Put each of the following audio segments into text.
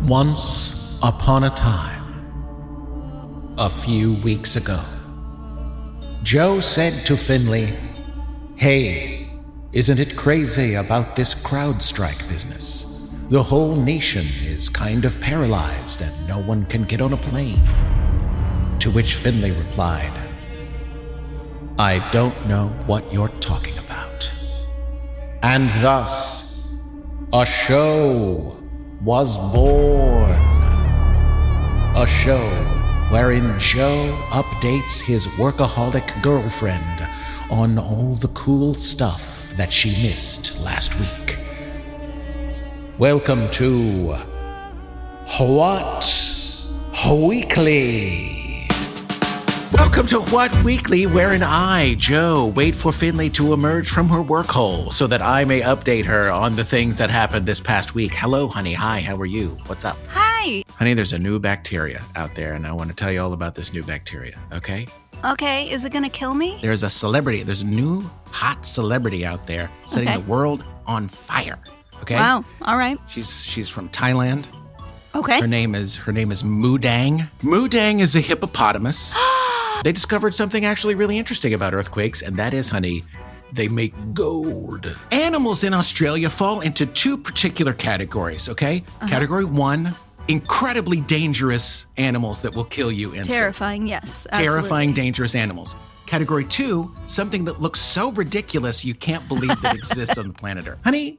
Once upon a time, a few weeks ago, Joe said to Finley, "Hey, isn't it crazy about this crowd strike business? The whole nation is kind of paralyzed and no one can get on a plane." To which Finley replied, "I don't know what you're talking about." And thus, a show was born. A show wherein Joe updates his workaholic girlfriend on all the cool stuff that she missed last week. Welcome to What Weekly. Welcome to What Weekly, wherein I, Joe, wait for Finley to emerge from her work hole so that I may update her on the things that happened this past week. Hello, honey. Hi, how are you? What's up? Hi. Honey, there's a new bacteria out there, and I want to tell you all about this new bacteria, okay? Okay, is it gonna kill me? There's a new hot celebrity out there setting the world on fire, okay? Wow, all right. She's from Thailand. Okay. Her name is Moodang. Moodang is a hippopotamus. They discovered something actually really interesting about earthquakes, and that is, honey, they make gold. Animals in Australia fall into two particular categories, okay? Category 1, incredibly dangerous animals that will kill you instantly. Terrifying, yes. Absolutely. Terrifying, dangerous animals. Category 2, something that looks so ridiculous you can't believe that exists on the planet Earth. Honey,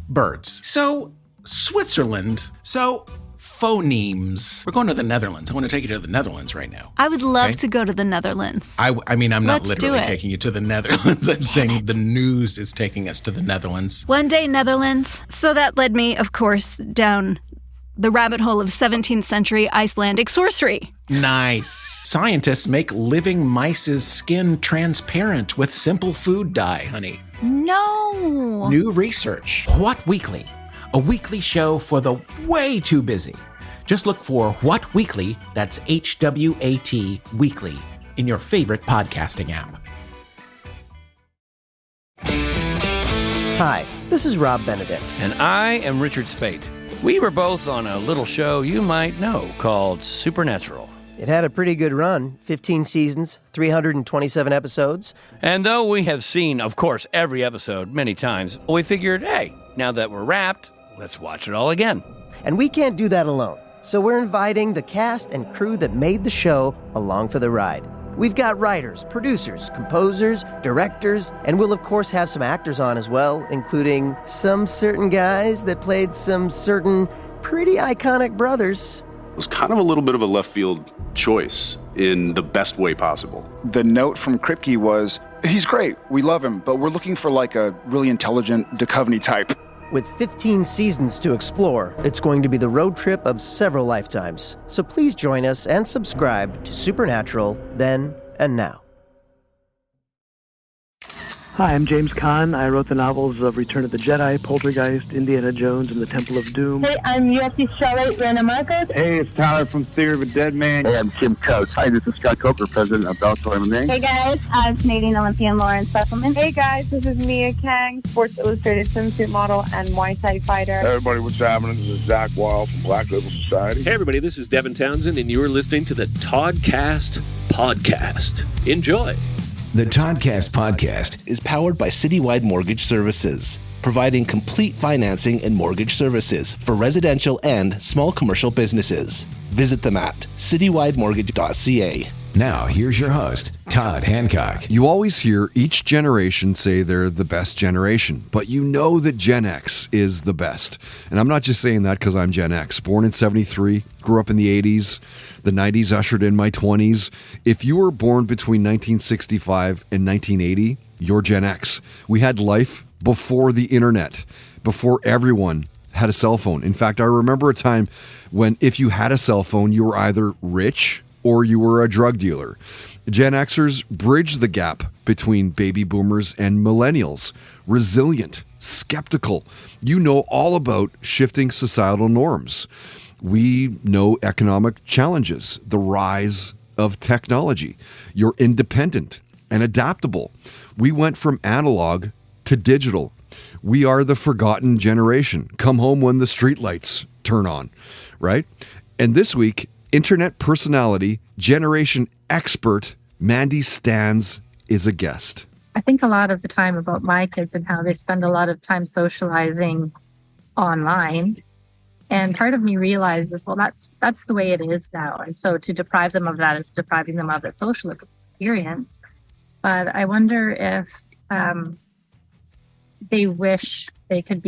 birds. So, Switzerland. So, phonemes. We're going to the Netherlands. I want to take you to the Netherlands right now. I would love to go to the Netherlands. I mean, I'm not Let's literally do it. taking you to the Netherlands. I'm saying the news is taking us to the Netherlands. One day, Netherlands. So that led me, of course, down the rabbit hole of 17th century Icelandic sorcery. Nice. Scientists make living mice's skin transparent with simple food dye, honey. No. New research. What Weekly? A weekly show for the way too busy. Just look for What Weekly, that's HWAT Weekly, in your favorite podcasting app. Hi, this is Rob Benedict. And I am Richard Spate. We were both on a little show you might know called Supernatural. It had a pretty good run, 15 seasons, 327 episodes. And though we have seen, of course, every episode many times, we figured, hey, now that we're wrapped, let's watch it all again. And we can't do that alone, so we're inviting the cast and crew that made the show along for the ride. We've got writers, producers, composers, directors, and we'll of course have some actors on as well, including some certain guys that played some certain pretty iconic brothers. It was kind of a little bit of a left field choice in the best way possible. The note from Kripke was, he's great, we love him, but we're looking for like a really intelligent Duchovny type. With 15 seasons to explore, it's going to be the road trip of several lifetimes. So please join us and subscribe to Supernatural Then and Now. Hi, I'm James Caan. I wrote the novels of Return of the Jedi, Poltergeist, Indiana Jones, and the Temple of Doom. Hey, I'm UFC strawweight Rana Marcos. Hey, it's Tyler from Theory of a Dead Man. Hey, I'm Tim Coates. Hi, this is Scott Coker, president of Bellator MMA. Hey guys, I'm Canadian Olympian Lauren Suppleman. Hey guys, this is Mia Kang, Sports Illustrated swimsuit model and Muay Thai fighter. Hey everybody, what's happening? This is Zach Wild from Black Label Society. Hey everybody, this is Devin Townsend, and you're listening to the Toddcast Podcast. Enjoy. The Toddcast Podcast is powered by Citywide Mortgage Services, providing complete financing and mortgage services for residential and small commercial businesses. Visit them at citywidemortgage.ca. Now, here's your host, Todd Hancock. You always hear each generation say they're the best generation, but you know that Gen X is the best. And I'm not just saying that because I'm Gen X. Born in 73, grew up in the 80s, the 90s ushered in my 20s. If you were born between 1965 and 1980, you're Gen X. We had life before the internet, before everyone had a cell phone. In fact, I remember a time when if you had a cell phone, you were either rich or you were a drug dealer. Gen Xers bridge the gap between baby boomers and millennials. Resilient, skeptical. You know all about shifting societal norms. We know economic challenges, the rise of technology. You're independent and adaptable. We went from analog to digital. We are the forgotten generation. Come home when the streetlights turn on, right? And this week, internet personality, generation expert, Mandy Stans is a guest. I think a lot of the time about my kids and how they spend a lot of time socializing online. And part of me realizes, well, that's the way it is now. And so to deprive them of that is depriving them of a social experience. But I wonder if they wish they could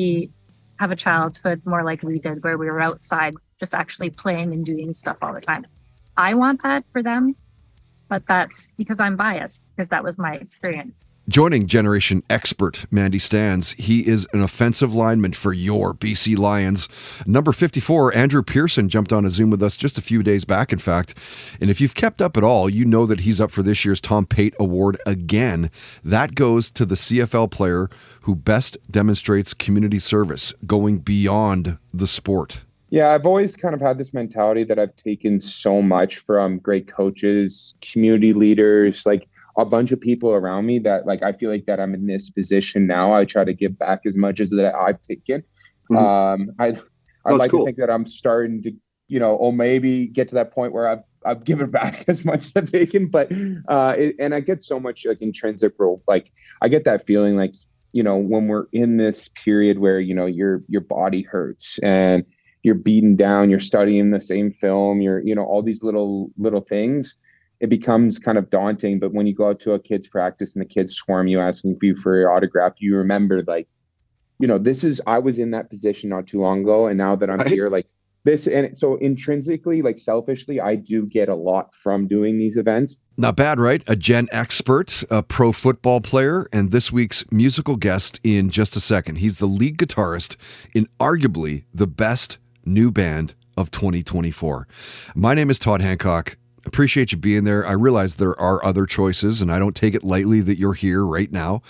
have a childhood more like we did, where we were outside just actually playing and doing stuff all the time. I want that for them, but that's because I'm biased, because that was my experience. Joining generation expert Mandy Stans, he is an offensive lineman for your BC Lions. Number 54, Andrew Peirson, jumped on a Zoom with us just a few days back, in fact. And if you've kept up at all, you know that he's up for this year's Tom Pate Award again. That goes to the CFL player who best demonstrates community service, going beyond the sport. Yeah, I've always kind of had this mentality that I've taken so much from great coaches, community leaders, like a bunch of people around me, that like I feel like that I'm in this position now. I try to give back as much as that I've taken. Mm-hmm. I'd like to think that I'm starting to, maybe get to that point where I've given back as much as I've taken. But and I get so much like intrinsic role. Like I get that feeling like, when we're in this period where, your body hurts and you're beaten down, you're studying the same film, you're, all these little things, it becomes kind of daunting. But when you go out to a kid's practice and the kids swarm you asking you for your autograph, you remember like, I was in that position not too long ago. And now that I'm here, like this, and so intrinsically, like selfishly, I do get a lot from doing these events. Not bad, right? A Gen expert, a pro football player, and this week's musical guest in just a second. He's the lead guitarist in arguably the best new band of 2024. My name is Todd Hancock. Appreciate you being there. I realize there are other choices, and I don't take it lightly that you're here right now.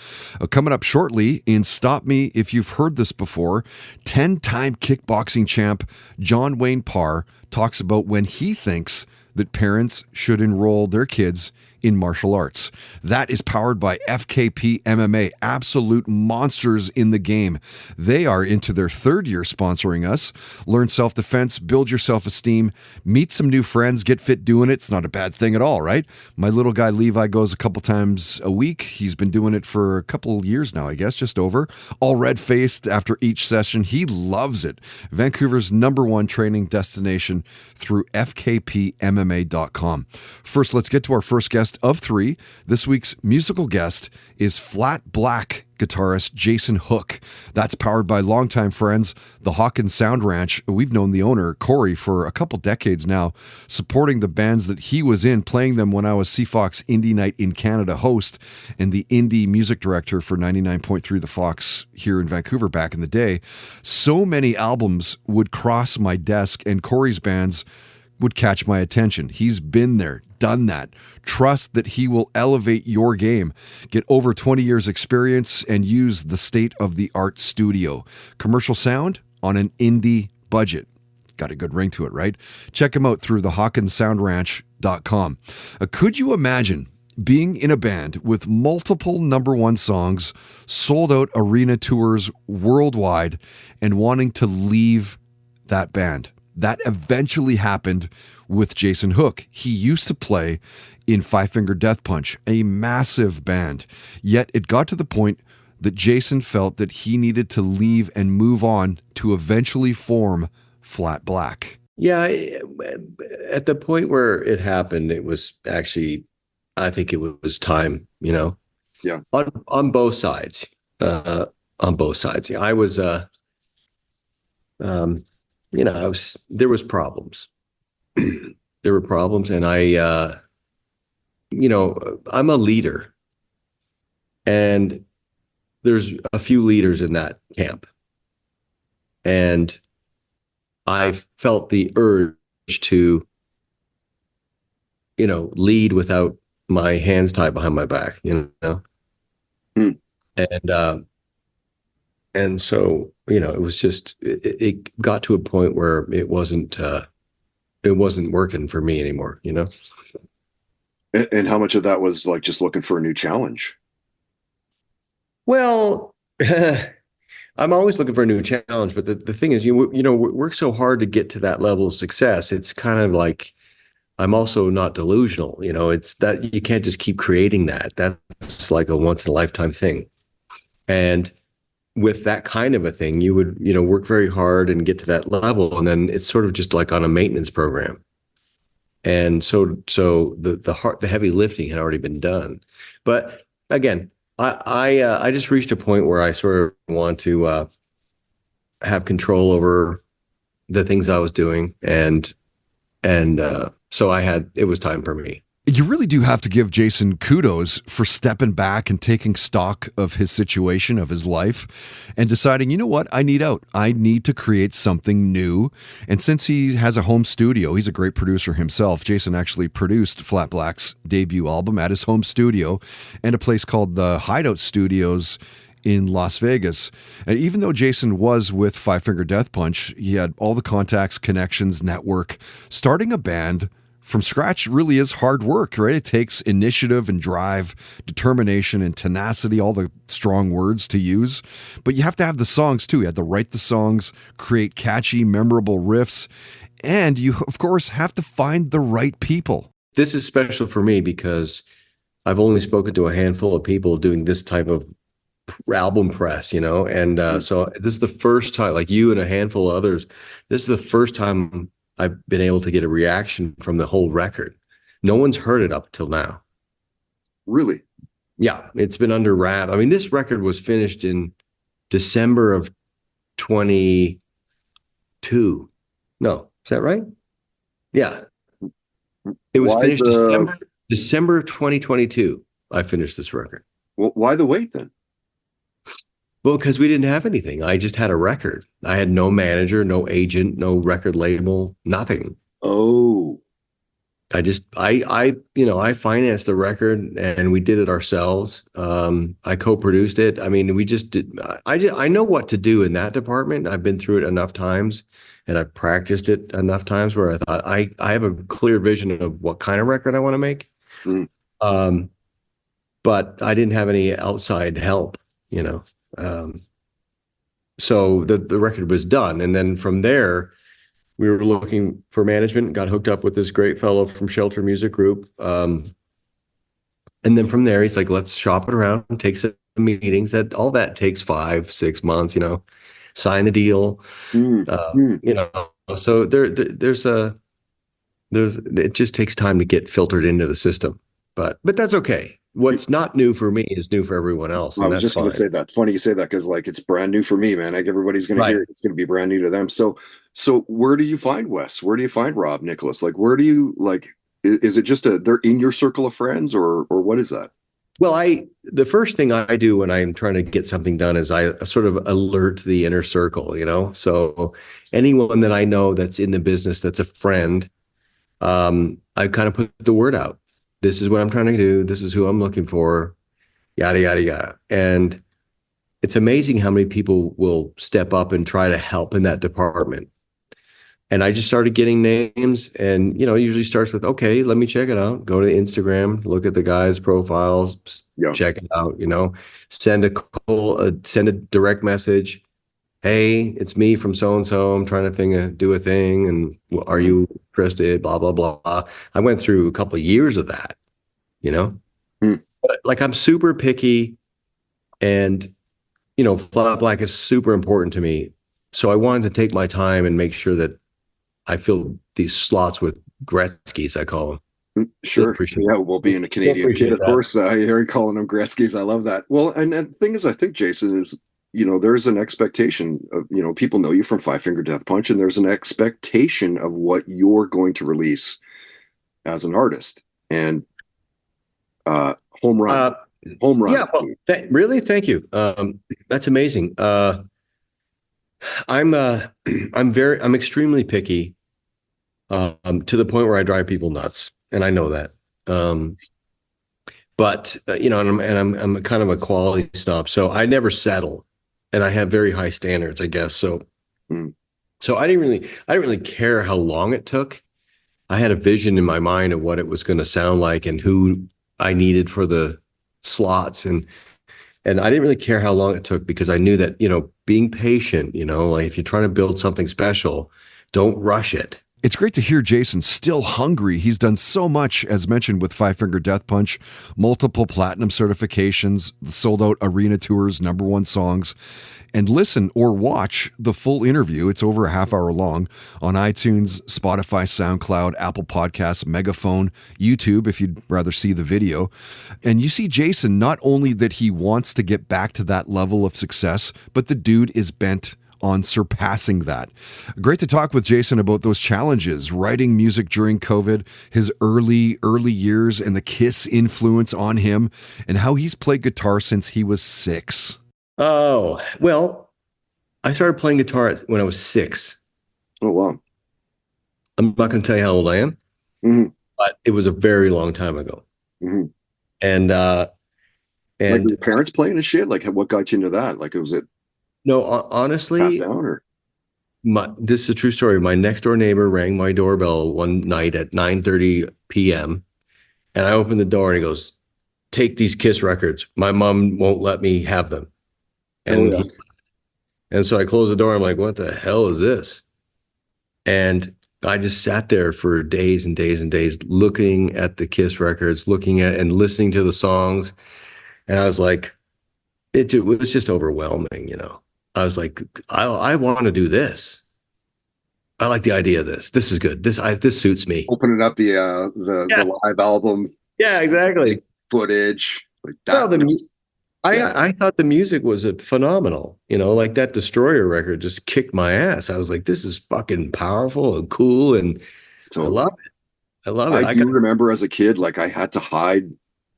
Coming up shortly in Stop Me If You've Heard This Before, 10-time kickboxing champ John Wayne Parr talks about when he thinks that parents should enroll their kids in martial arts. That is powered by FKP MMA, absolute monsters in the game. They are into their third year sponsoring us. Learn self-defense, build your self-esteem, meet some new friends, get fit doing it. It's not a bad thing at all, right? My little guy Levi goes a couple times a week. He's been doing it for a couple years now, I guess, just over. All red-faced after each session. He loves it. Vancouver's #1 training destination through fkpmma.com. First, let's get to our first guest of 3. This week's musical guest is Flat Black guitarist Jason Hook. That's powered by longtime friends, the Hawkins Sound Ranch. We've known the owner, Corey, for a couple decades now, supporting the bands that he was in, playing them when I was CFOX Indie Night in Canada host and the indie music director for 99.3 The Fox here in Vancouver back in the day. So many albums would cross my desk and Corey's bands would catch my attention. He's been there, done that. Trust that he will elevate your game. Get over 20 years experience and use the state-of-the-art studio. Commercial sound on an indie budget. Got a good ring to it, right? Check him out through the HawkinsSoundRanch.com. Could you imagine being in a band with multiple #1 songs, sold out arena tours worldwide, and wanting to leave that band? That eventually happened with Jason Hook. He used to play in Five Finger Death Punch, a massive band. Yet it got to the point that Jason felt that he needed to leave and move on to eventually form Flat Black. Yeah, at the point where it happened, it was actually, I think it was time, Yeah. On both sides. On both sides. I was, there was problems. There were problems, and I'm a leader, and there's a few leaders in that camp, and I felt the urge to, lead without my hands tied behind my back, and so, it was just, it got to a point where it wasn't working for me anymore, And how much of that was like just looking for a new challenge? Well, I'm always looking for a new challenge, but the thing is, you know, we work so hard to get to that level of success. It's kind of like, I'm also not delusional. You know, it's that you can't just keep creating that. That's like a once in a lifetime thing. And with that kind of a thing, you would, you know, work very hard and get to that level. And then it's sort of just like on a maintenance program. And so the heavy lifting had already been done. But again, I just reached a point where I sort of want to have control over the things I was doing, and so it was time for me. You really do have to give Jason kudos for stepping back and taking stock of his situation, of his life, and deciding, you know what, I need out. I need to create something new. And since he has a home studio, he's a great producer himself. Jason actually produced Flat Black's debut album at his home studio and a place called the Hideout Studios in Las Vegas. And even though Jason was with Five Finger Death Punch, he had all the contacts, connections, network. Starting a band from scratch really is hard work, right? It takes initiative and drive, determination and tenacity, all the strong words to use. But you have to have the songs too. You have to write the songs, create catchy, memorable riffs, and you, of course, have to find the right people. This is special for me because I've only spoken to a handful of people doing this type of album press, you know? And so this is the first time, like you and a handful of others, this is the first time I've been able to get a reaction from the whole record. No one's heard it up till now. Really? Yeah, it's been under wrap. I mean, this record was finished in December of 22. No, is that right? Yeah. It was finished December of 2022. I finished this record. Well, why the wait then? Well, because we didn't have anything. I just had a record. I had no manager, no agent, no record label, nothing. Oh. I financed the record and we did it ourselves. I co-produced it. I mean, we just did. I know what to do in that department. I've been through it enough times and I've practiced it enough times where I thought I have a clear vision of what kind of record I want to make. But I didn't have any outside help, you know. So the record was done. And then from there, we were looking for management, got hooked up with this great fellow from Shelter Music Group. And then from there, he's like, let's shop it around and take some meetings. All that takes 5-6 months, you know, sign the deal, you know, so it just takes time to get filtered into the system, but that's okay. What's not new for me is new for everyone else. I was just going to say that. Funny you say that because like it's brand new for me, man. Like everybody's going to hear it. It's going to be brand new to them. So where do you find Wes? Where do you find Rob, Nicholas? Like where do you like? Is it just they're in your circle of friends or what is that? Well, the first thing I do when I'm trying to get something done is I sort of alert the inner circle, you know. So anyone that I know that's in the business that's a friend, I kind of put the word out. This is what I'm trying to do. This is who I'm looking for, yada, yada, yada. And it's amazing how many people will step up and try to help in that department. And I just started getting names and, you know, it usually starts with, okay, let me check it out. Go to Instagram, look at the guys' profiles, check it out, you know, send a direct message. Hey, it's me from so-and-so. I'm trying to do a thing. And are you interested? Blah, blah, blah. I went through a couple of years of that, you know, but like I'm super picky and, you know, Flat Black is super important to me. So I wanted to take my time and make sure that I fill these slots with Gretzky's, I call them. Sure. Yeah, well, being a Canadian kid, of course, I hear you calling them Gretzky's. I love that. Well, and the thing is, I think, Jason, is, you know, there's an expectation of, you know, people know you from Five Finger Death Punch, and there's an expectation of what you're going to release as an artist. And home run. Yeah, well, really? Thank you. That's amazing. I'm extremely picky, to the point where I drive people nuts, and I know that. But you know, and I'm kind of a quality snob, so I never settle, and I have very high standards, I guess. So, so I didn't really care how long it took. I had a vision in my mind of what it was going to sound like and who I needed for the slots, and And I didn't really care how long it took because I knew that, being patient, like if you're trying to build something special, don't rush it. It's great to hear Jason still hungry. He's done so much, as mentioned, with Five Finger Death Punch, multiple platinum certifications, sold out arena tours, #1 songs. And listen or watch the full interview. It's over a half hour long on iTunes, Spotify, SoundCloud, Apple Podcasts, Megaphone, YouTube, if you'd rather see the video. And you see Jason, not only that he wants to get back to that level of success, but the dude is bent on surpassing that. Great to talk with Jason about those challenges, writing music during COVID, his early years and the Kiss influence on him, and how he's played guitar since he was 6. Oh, well, I started playing guitar when I was 6. Oh, wow. I'm not going to tell you how old I am, but it was a very long time ago. And like your parents playing and shit? Like, what got you into that? Like, was it? No, honestly, passed down, or? This is a true story. My next door neighbor rang my doorbell one night at 9:30 p.m. and I opened the door and he goes, "Take these Kiss records. My mom won't let me have them." And so I closed the door. I'm like, "What the hell is this?" And I just sat there for days and days and days looking at the Kiss records, looking at and listening to the songs. And I was like, it was just overwhelming, I was like, I want to do this. I like the idea of this. This is good. This suits me. Opening up the live album. Yeah, exactly. Footage. Like that. Well, I thought the music was phenomenal. Like that Destroyer record just kicked my ass. I was like, this is fucking powerful and cool, and I love it. I love it. I do remember as a kid, like I had to hide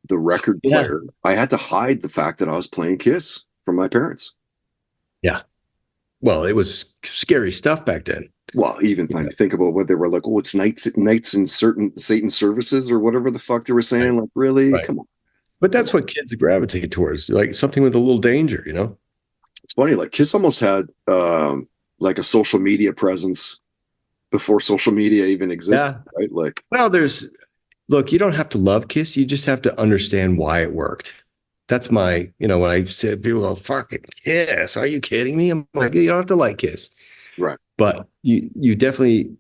the record player. I had to hide the fact that I was playing Kiss from my parents. Yeah. Well, it was scary stuff back then. Well, even when you think about what they were like, oh, it's nights in certain Satan services or whatever the fuck they were saying. Like, really? Right. Come on. But that's what kids gravitate towards, like something with a little danger, It's funny, like Kiss almost had like a social media presence before social media even existed, right? Like, well, look, you don't have to love Kiss. You just have to understand why it worked. That's my, when I said people go, fucking Kiss, are you kidding me? I'm like, you don't have to like Kiss. Right. But you definitely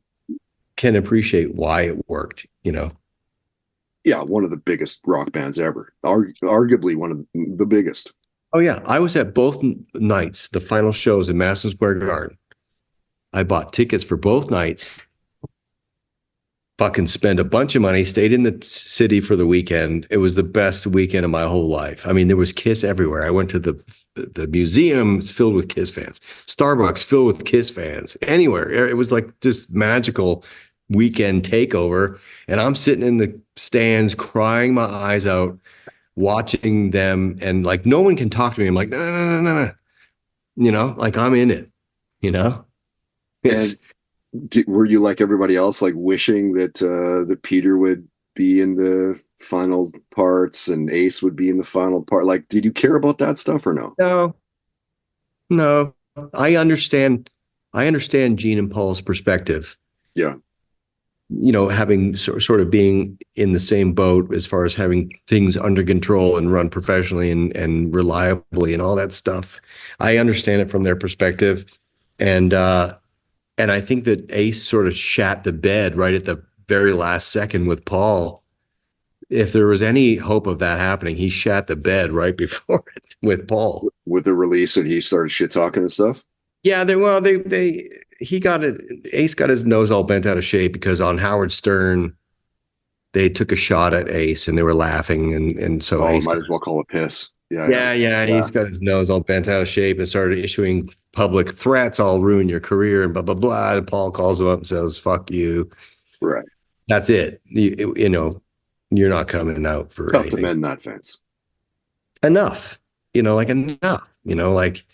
can appreciate why it worked, Yeah, one of the biggest rock bands ever. Arguably one of the biggest. Oh, yeah. I was at both nights, the final shows in Madison Square Garden. I bought tickets for both nights. Fucking spent a bunch of money, stayed in the city for the weekend. It was the best weekend of my whole life. I mean, there was Kiss everywhere. I went to the museums filled with Kiss fans, Starbucks filled with Kiss fans, anywhere. It was like this magical weekend takeover. And I'm sitting in the stands crying my eyes out, watching them. And like, no one can talk to me. I'm like, no. Like I'm in it, Were you like everybody else, like wishing that Peter would be in the final parts and Ace would be in the final part? Like, did you care about that stuff or no? No. I understand Gene and Paul's perspective. Yeah. Having sort of being in the same boat as far as having things under control and run professionally and reliably and all that stuff. I understand it from their perspective. And I think that Ace sort of shat the bed right at the very last second with Paul. If there was any hope of that happening, he shat the bed right before it with Paul. With the release and he started shit talking and stuff? Yeah, Ace got his nose all bent out of shape because on Howard Stern, they took a shot at Ace and they were laughing. And so Ace might as well call it piss. Yeah. He's got his nose all bent out of shape and started issuing public threats. I'll ruin your career and blah, blah, blah. And Paul calls him up and says, fuck you. Right. That's it. You're not coming out for tough anything. to mend that fence. Enough, enough, like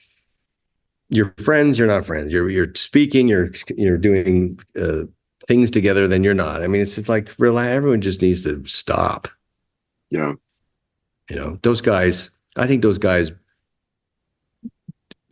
you're friends, you're not friends. You're speaking, you're doing things together, then you're not. I mean, it's just like everyone just needs to stop. Yeah. Those guys, I think those guys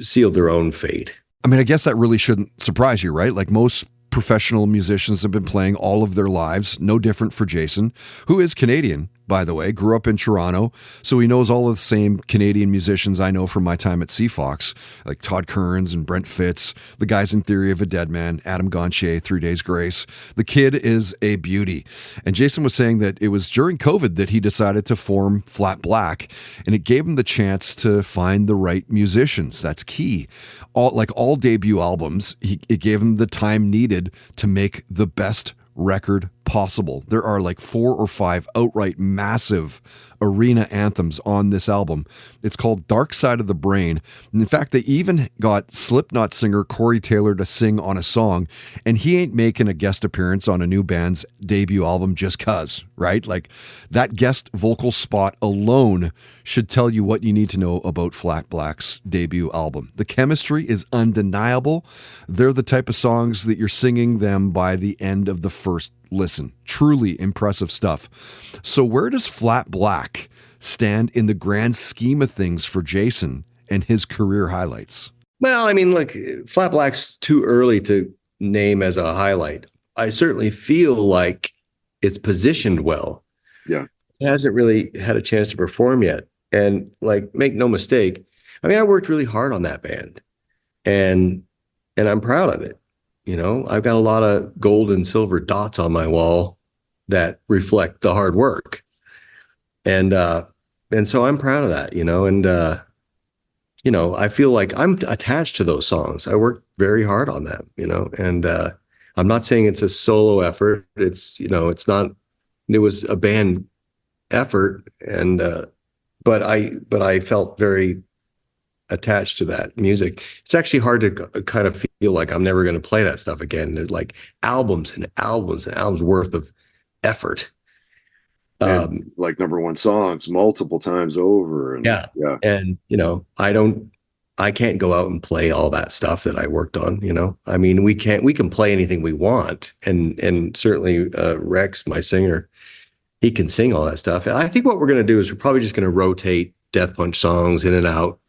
sealed their own fate. I mean, I guess that really shouldn't surprise you, right? Like most professional musicians have been playing all of their lives. No different for Jason, who is Canadian, by the way, grew up in Toronto, so he knows all of the same Canadian musicians I know from my time at CFOX, like Todd Kearns and Brent Fitz, the guys in Theory of a Dead Man, Adam Gontier, 3 Days Grace. The kid is a beauty. And Jason was saying that it was during COVID that he decided to form Flat Black, and it gave him the chance to find the right musicians. That's key. All debut albums, it gave him the time needed to make the best record possible. There are like 4 or 5 outright massive arena anthems on this album. It's called Dark Side of the Brain. And in fact, they even got Slipknot singer Corey Taylor to sing on a song, and he ain't making a guest appearance on a new band's debut album just cuz, right? Like, that guest vocal spot alone should tell you what you need to know about Flat Black's debut album. The chemistry is undeniable. They're the type of songs that you're singing them by the end of the first listen. Truly impressive stuff. So where does Flat Black stand in the grand scheme of things for Jason and his career highlights? Well, I mean, look, Flat Black's too early to name as a highlight. I certainly feel like it's positioned well. Yeah. It hasn't really had a chance to perform yet. And like, make no mistake, I mean, I worked really hard on that band, and I'm proud of it. You know, I've got a lot of gold and silver dots on my wall that reflect the hard work. And so I'm proud of that, you know, and, you know, I feel like I'm attached to those songs. I worked very hard on them, you know, and I'm not saying it's a solo effort. It's, you know, it was a band effort. And, but I felt very attached to that music. It's actually hard to kind of feel like I'm never going to play that stuff again. They're like albums and albums and albums worth of effort. Like number one songs multiple times over. And, yeah. And, you know, I can't go out and play all that stuff that I worked on, you know. I mean, we can play anything we want. And certainly Rex, my singer, he can sing all that stuff. And I think what we're going to do is we're probably just going to rotate Death Punch songs in and out.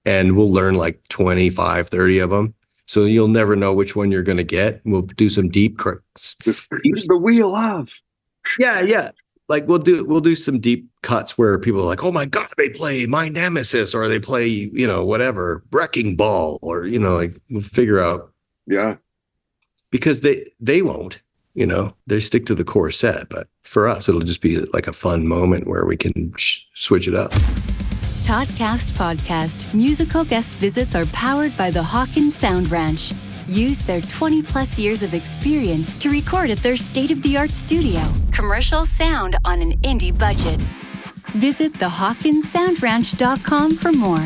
And we'll learn like 25, 30 of them. So you'll never know which one you're going to get. We'll do some deep the wheel of. Yeah. Like we'll do some deep cuts where people are like, oh my God, they play My Nemesis, or they play, you know, whatever, Wrecking Ball, or, you know, like we'll figure out. Yeah. Because they won't, you know, they stick to the core set. But for us, it'll just be like a fun moment where we can switch it up. Toddcast Podcast musical guest visits are powered by the Hawkins Sound Ranch. Use their 20-plus years of experience to record at their state-of-the-art studio. Commercial sound on an indie budget. Visit thehawkinssoundranch.com for more.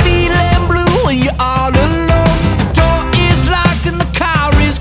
Feeling blue and you're all alone. The door is locked and the car is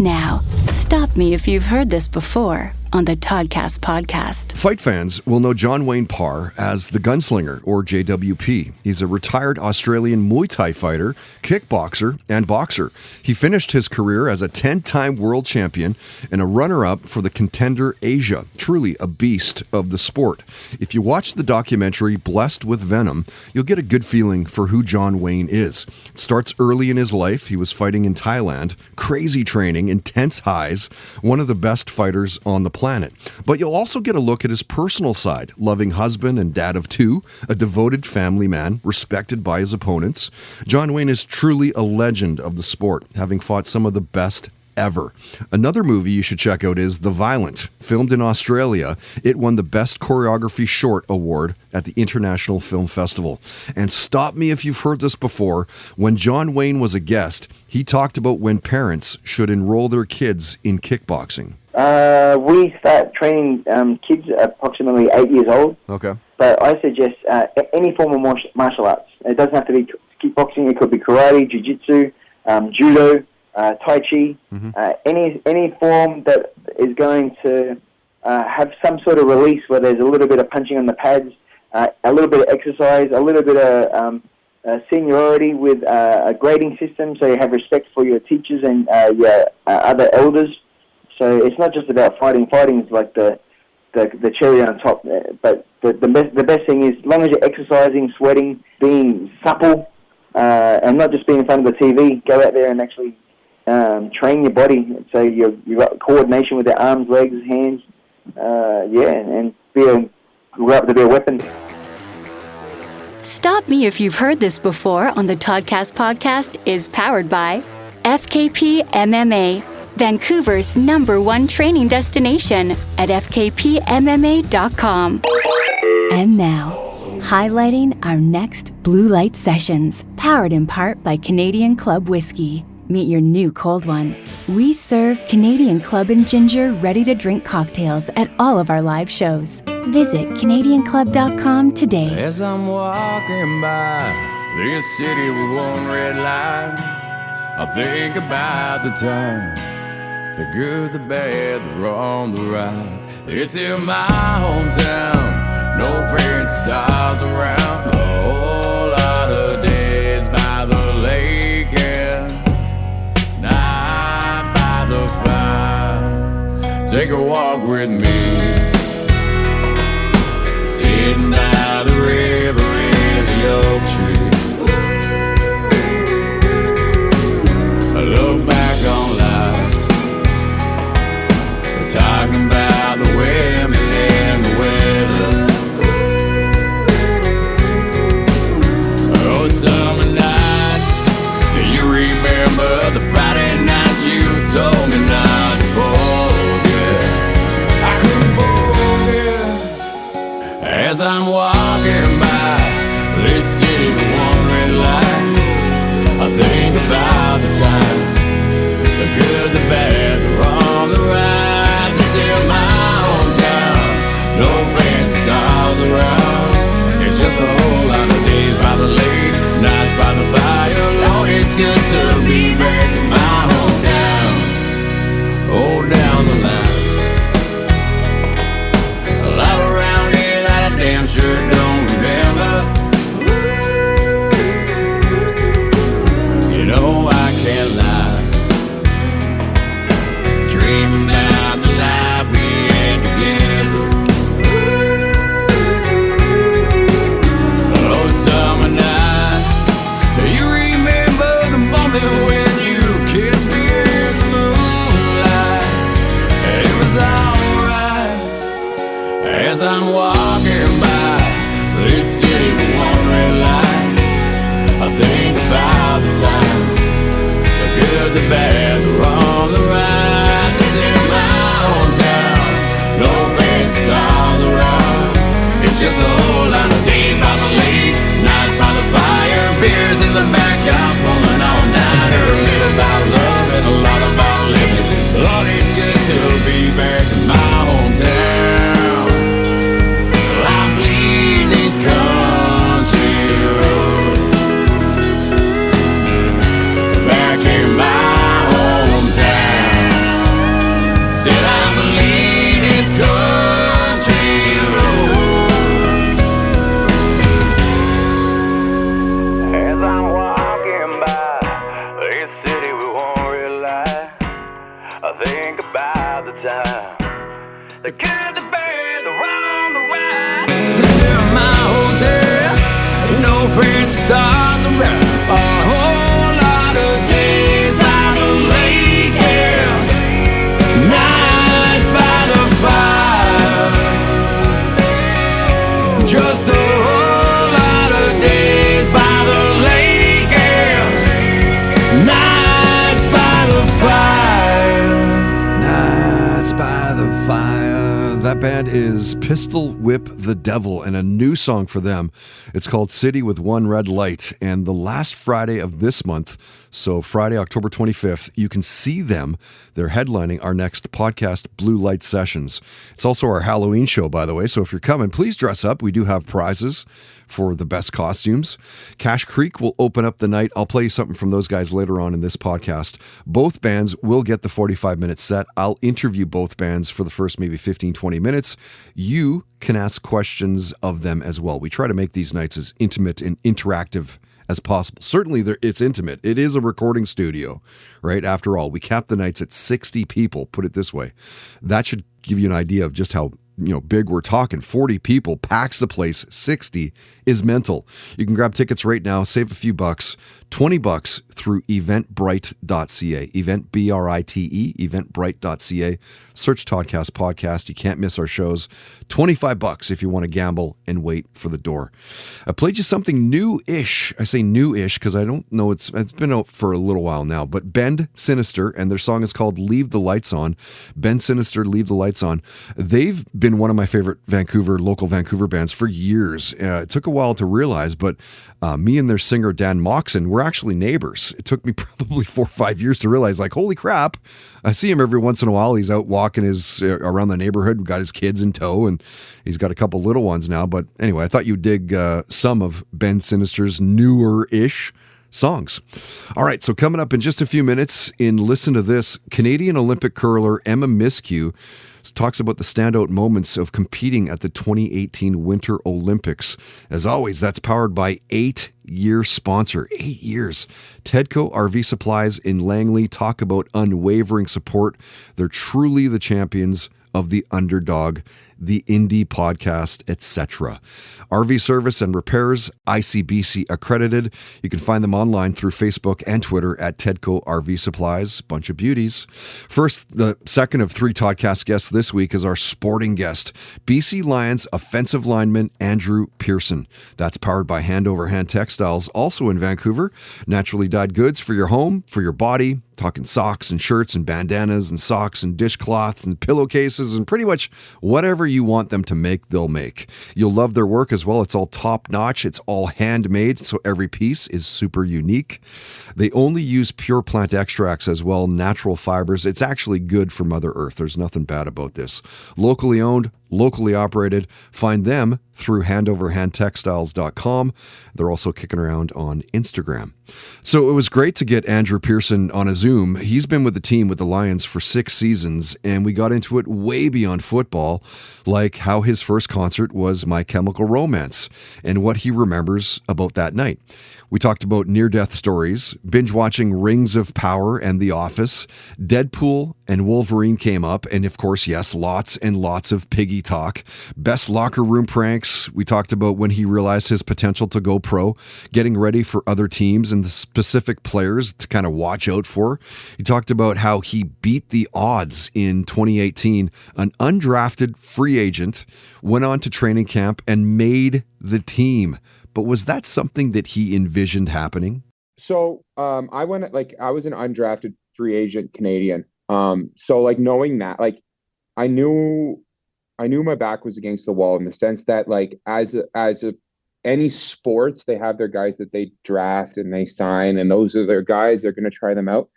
Now, stop me if you've heard this before on the Toddcast podcast. Fight fans will know John Wayne Parr as the Gunslinger, or JWP. He's a retired Australian Muay Thai fighter, kickboxer, and boxer. He finished his career as a 10-time world champion and a runner-up for the Contender Asia. Truly a beast of the sport. If you watch the documentary Blessed with Venom, you'll get a good feeling for who John Wayne is. It starts early in his life. He was fighting in Thailand. Crazy training, intense highs, one of the best fighters on the planet. But you'll also get a look at his personal side, loving husband and dad of 2, a devoted family man, respected by his opponents. John Wayne is truly a legend of the sport, having fought some of the best ever. Another movie you should check out is The Violent. Filmed in Australia, it won the Best Choreography Short Award at the International Film Festival. And stop me if you've heard this before, when John Wayne was a guest, he talked about when parents should enroll their kids in kickboxing. We start training kids approximately 8 years old. Okay. But I suggest any form of martial arts. It doesn't have to be kickboxing. It could be karate, jiu-jitsu, judo, tai chi, any form that is going to have some sort of release where there's a little bit of punching on the pads, a little bit of exercise, a little bit of seniority with a grading system, so you have respect for your teachers and your other elders. So it's not just about fighting. Fighting is like the cherry on top. But the best thing is, as long as you're exercising, sweating, being supple, and not just being in front of the TV, go out there and actually train your body. So you've got coordination with your arms, legs, hands, and grow up to be a weapon. Stop Me If You've Heard This Before on the Toddcast podcast is powered by FKP MMA, Vancouver's #1 training destination at fkpmma.com. And now, highlighting our next Blue Light Sessions, powered in part by Canadian Club Whiskey. Meet your new cold one. We serve Canadian Club and Ginger ready-to-drink cocktails at all of our live shows. Visit CanadianClub.com today. As I'm walking by this city with one red light, I think about the time, the good, the bad, the wrong, the right. This is my hometown, no friends, stars around. A whole lot of days by the lake and nights by the fire. Take a walk with me, sitting by the river in the oak tree. I look back on life, we're talking about the women and the weather. Oh, summer nights, do you remember the Friday nights you told me not to forget? I couldn't forget. As I'm walking by this city with one red light, I think about the time, the good, the bad, the wrong, the right. This is my hometown, no fancy stars around. It's just a whole lot of days by the lake, nights by the fire. Lord, it's good to be back in my hometown. Oh, down the line, a lot around here that I damn sure don't remember. You know I can't lie, dreaming about the life we had together. Oh, summer night, do you remember the moment when you kissed The good, the bad, the wrong, the right. This is my hotel, no fancy stars around. A whole lot of days by the lake, yeah. Nights by the fire. Just a whole lot of days by the lake, yeah. Nights by the fire. Nights by the fire. That band is Pistol Whip the Devil, and a new song for them. It's called City with One Red Light. And the last Friday of this month, so Friday, October 25th, you can see them. They're headlining our next podcast, Blue Light Sessions. It's also our Halloween show, by the way. So if you're coming, please dress up. We do have prizes for the best costumes. Cash Creek will open up the night. I'll play you something from those guys later on in this podcast. Both bands will get the 45-minute set. I'll interview both bands for the first maybe 15, 20 minutes. You can ask questions of them as well. We try to make these nights as intimate and interactive as possible. Certainly, it's intimate. It is a recording studio, right? After all, we cap the nights at 60 people, put it this way. That should give you an idea of just how big we're talking. 40 people packs the place. 60 is mental. You can grab tickets right now, save a few bucks, $20 through eventbrite.ca. Event, B-R-I-T-E, eventbrite.ca. Search Toddcast Podcast. You can't miss our shows. $25 if you want to gamble and wait for the door. I played you something new-ish. I say new-ish because I don't know. It's been out for a little while now, but Bend Sinister, and their song is called Leave the Lights On. Bend Sinister, Leave the Lights On. They've been one of my favorite local Vancouver bands for years. It took a while to realize, but me and their singer Dan Moxon were actually neighbors. It took me probably 4 or 5 years to realize, like, holy crap, I see him every once in a while. He's out walking around the neighborhood. We've got his kids in tow, and he's got a couple little ones now. But anyway, I thought you'd dig some of Ben Sinister's newer-ish songs. All right, so coming up in just a few minutes in Listen to This, Canadian Olympic curler Emma Miskew talks about the standout moments of competing at the 2018 Winter Olympics. As always, that's powered by 8-year sponsor. 8 years. Tedco RV Supplies in Langley talk about unwavering support. They're truly the champions of the underdog, the indie podcast, etc. RV service and repairs, ICBC accredited. You can find them online through Facebook and Twitter at Tedco RV Supplies. Bunch of beauties. First, the second of 3 Toddcast guests this week is our sporting guest, BC Lions offensive lineman Andrew Peirson. That's powered by Hand Over Hand Textiles, also in Vancouver. Naturally dyed goods for your home, for your body. Talking socks and shirts and bandanas and socks and dishcloths and pillowcases and pretty much whatever you want them to make, they'll make. You'll love their work as well. It's all top notch. It's all handmade, so every piece is super unique. They only use pure plant extracts as well, natural fibers. It's actually good for Mother Earth. There's nothing bad about this. Locally owned, locally operated. Find them through handoverhandtextiles.com. They're also kicking around on Instagram. So it was great to get Andrew Peirson on a Zoom. He's been with the team with the Lions for 6 seasons, and we got into it way beyond football, like how his first concert was My Chemical Romance and what he remembers about that night. We talked about near-death stories, binge-watching Rings of Power and The Office, Deadpool and Wolverine came up, and of course, yes, lots and lots of piggy talk. Best locker room pranks. We talked about when he realized his potential to go pro, getting ready for other teams and the specific players to kind of watch out for. He talked about how he beat the odds in 2018. An undrafted free agent went on to training camp and made the team. But was that something that he envisioned happening? So I was an undrafted free agent Canadian. So like knowing that, like I knew my back was against the wall in the sense that like as any sports, they have their guys that they draft and they sign, and those are their guys. They're going to try them out.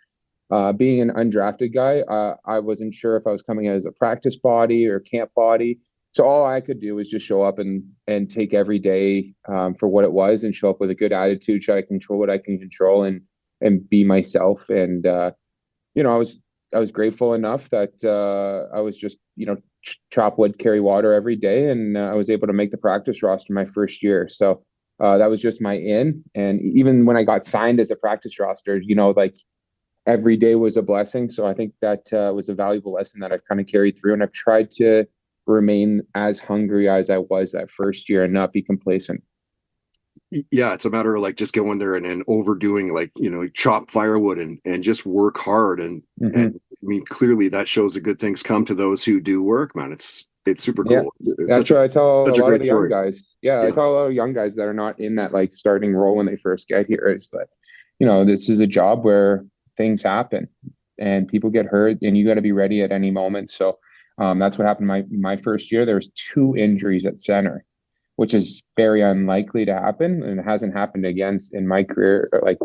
Being an undrafted guy, I wasn't sure if I was coming as a practice body or camp body. So all I could do was just show up and take every day for what it was and show up with a good attitude, try to control what I can control and be myself. And, I was grateful enough that I was just, chop wood, carry water every day. And I was able to make the practice roster my first year. So that was just my in. And even when I got signed as a practice roster, like every day was a blessing. So I think that was a valuable lesson that I've kind of carried through. And I've tried to remain as hungry as I was that first year and not be complacent. Yeah, it's a matter of like just going there and overdoing, like, chop firewood and just work hard. And I mean, clearly that shows that good things come to those who do work, man. It's super cool. That's what I tell a lot of the young guys. I tell a lot of young guys that are not in that like starting role when they first get here is that, this is a job where things happen and people get hurt and you got to be ready at any moment. So that's what happened my first year. There was 2 injuries at center, which is very unlikely to happen, and it hasn't happened again in my career, like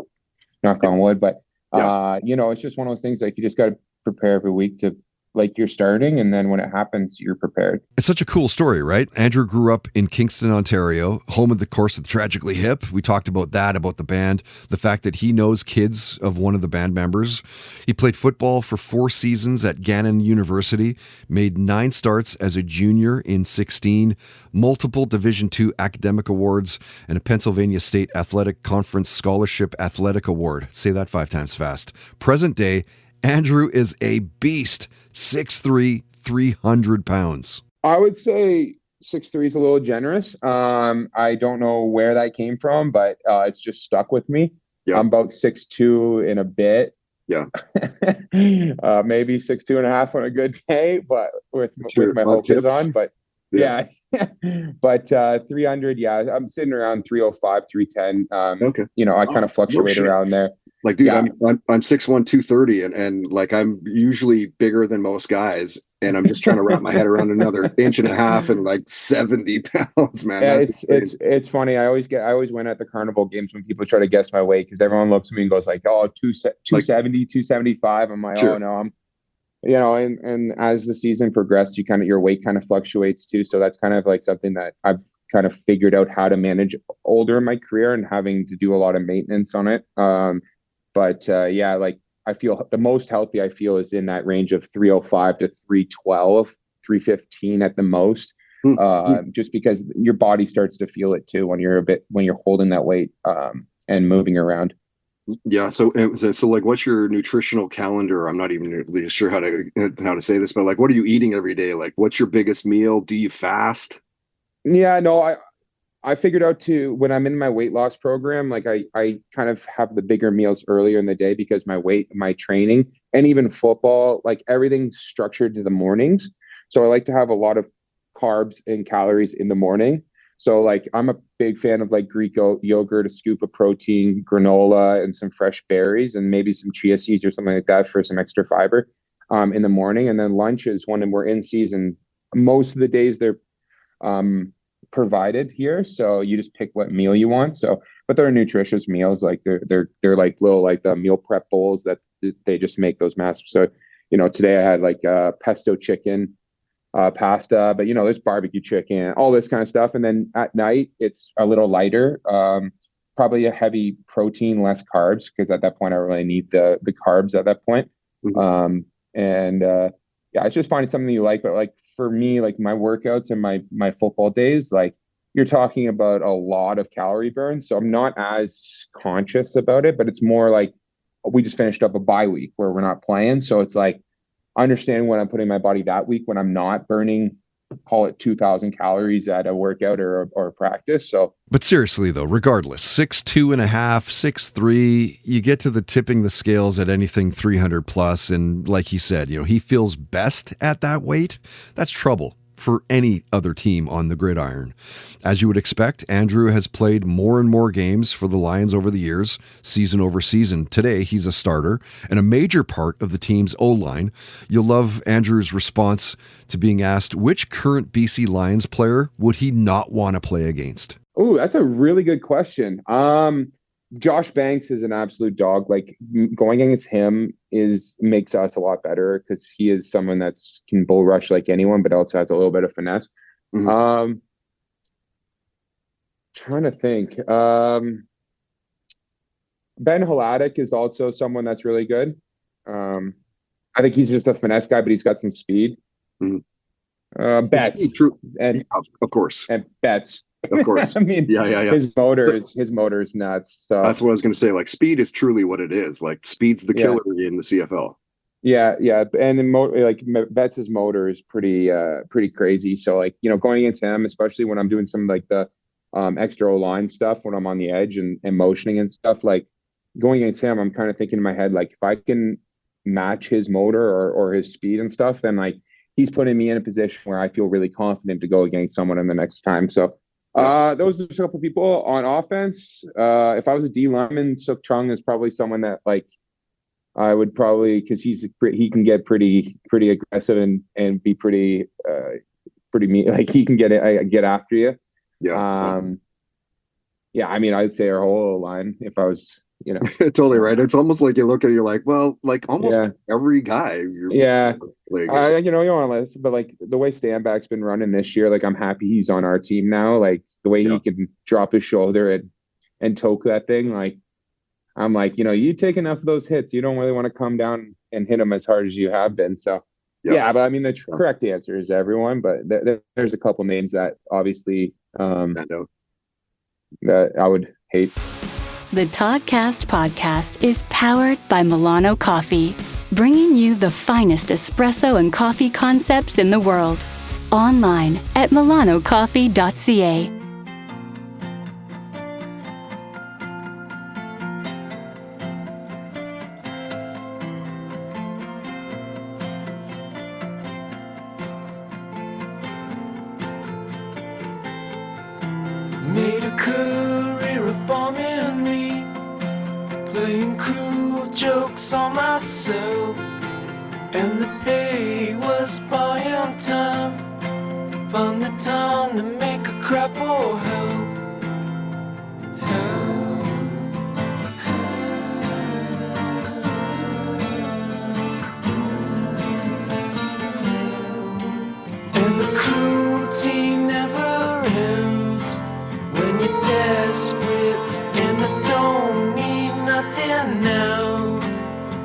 knock on wood. But it's just one of those things, like you just got to prepare every week to like you're starting, and then when it happens, you're prepared. It's such a cool story, right? Andrew grew up in Kingston, Ontario, home of the course of the Tragically Hip. We talked about that, about the band, the fact that he knows kids of one of the band members. He played football for 4 seasons at Gannon University, made 9 starts as a junior in 16, multiple Division II academic awards, and a Pennsylvania State Athletic Conference Scholarship Athletic Award. Say that 5 times fast. Present day, Andrew is a beast, 6'3", 300 pounds. I would say 6'3" is a little generous. I don't know where that came from, but it's just stuck with me. Yeah. I'm about 6'2" in a bit. Yeah. Maybe 6'2.5" on a good day, but with my focus on. But yeah. But 300, I'm sitting around 305, 310. Okay. I kind of fluctuate around there. Like, dude, I'm 6'1", 230, and like I'm usually bigger than most guys, and I'm just trying to wrap my head around another 1.5 inches and like 70 pounds, man. Yeah, it's funny. I always win at the carnival games when people try to guess my weight, because everyone looks at me and goes like, "Oh, 270, 275." I'm like, "Oh no, I'm." And as the season progressed, your weight kind of fluctuates too. So that's kind of like something that I've kind of figured out how to manage older in my career and having to do a lot of maintenance on it. But like I feel the most healthy I feel is in that range of 305 to 312, 315 at the most. Just because your body starts to feel it too when you're holding that weight and moving around. Yeah. So like, what's your nutritional calendar? I'm not even really sure how to say this, but like, what are you eating every day? Like, what's your biggest meal? Do you fast? Yeah, no, I figured out when I'm in my weight loss program, like I kind of have the bigger meals earlier in the day because my training and even football, like everything's structured to the mornings. So I like to have a lot of carbs and calories in the morning. So like I'm a big fan of like Greek yogurt, a scoop of protein, granola, and some fresh berries, and maybe some chia seeds or something like that for some extra fiber in the morning. And then lunch is when we're in season. Most of the days they're provided here, so you just pick what meal you want. So, but they're nutritious meals. Like they're like little like the meal prep bowls that they just make those massive. So, today I had like pesto chicken. Pasta, but there's barbecue chicken, all this kind of stuff. And then at night, it's a little lighter, probably a heavy protein, less carbs, because at that point I really need the carbs at that point. It's just finding something you like. But like for me, like my workouts and my football days, like you're talking about a lot of calorie burn. So I'm not as conscious about it, but it's more like we just finished up a bye week where we're not playing. So it's like, understanding when I'm putting my body that week when I'm not burning, call it 2,000 calories at a workout or a practice. So, but seriously though, regardless, 6'2.5", 6'3", you get to the tipping the scales at anything 300 plus, and like he said, he feels best at that weight. That's trouble for any other team on the gridiron. As you would expect, Andrew has played more and more games for the Lions over the years, season over season. Today, he's a starter and a major part of the team's O-line. You'll love Andrew's response to being asked which current BC Lions player would he not want to play against. Oh, that's a really good question. Josh Banks is an absolute dog. Like going against him makes us a lot better because he is someone that's can bull rush like anyone, but also has a little bit of finesse. Trying to think. Ben Hladek is also someone that's really good. I think he's just a finesse guy, but he's got some speed. Betts, and of course, and Betts. Of course. I mean, yeah. His motor is nuts. So that's what I was going to say. Like speed is truly what it is. Like speed's the killer in the CFL. Yeah, and then like Betts' motor is pretty crazy. So like, you know, going against him, especially when I'm doing some like the extra line stuff when I'm on the edge and motioning and stuff, like going against him, I'm kind of thinking in my head, like if I can match his motor or his speed and stuff, then like he's putting me in a position where I feel really confident to go against someone in the next time. So those are a couple people on offense. If I was a D lineman, Suk Chung is probably someone that like I would probably, because he can get pretty aggressive and be pretty mean. Like he can get after you. Yeah. Yeah. I mean, I'd say our whole line if I was, you know. Totally right. It's almost like you look at it, you're like, well, like almost every guy. You know, you don't want to list, but like the way Stanback's been running this year, like I'm happy he's on our team now. Like the way he can drop his shoulder and toke that thing, like. I'm like, you know, you take enough of those hits, you don't really want to come down and hit them as hard as you have been. So, yeah, but I mean, the correct answer is everyone, but there's a couple names that obviously that I would hate. The Toddcast podcast is powered by Milano Coffee, bringing you the finest espresso and coffee concepts in the world. Online at milanocoffee.ca. Made a career of bombing me, playing cruel jokes on myself, and the pay was buying time. Found the time to make a cry for help. And the cruelty never ends. When you're desperate and I don't need nothing now.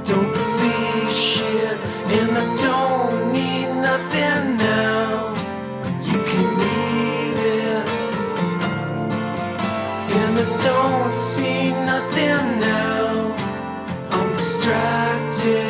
Don't believe shit and I don't need nothing now. You can leave it and I don't see nothing now. I'm distracted.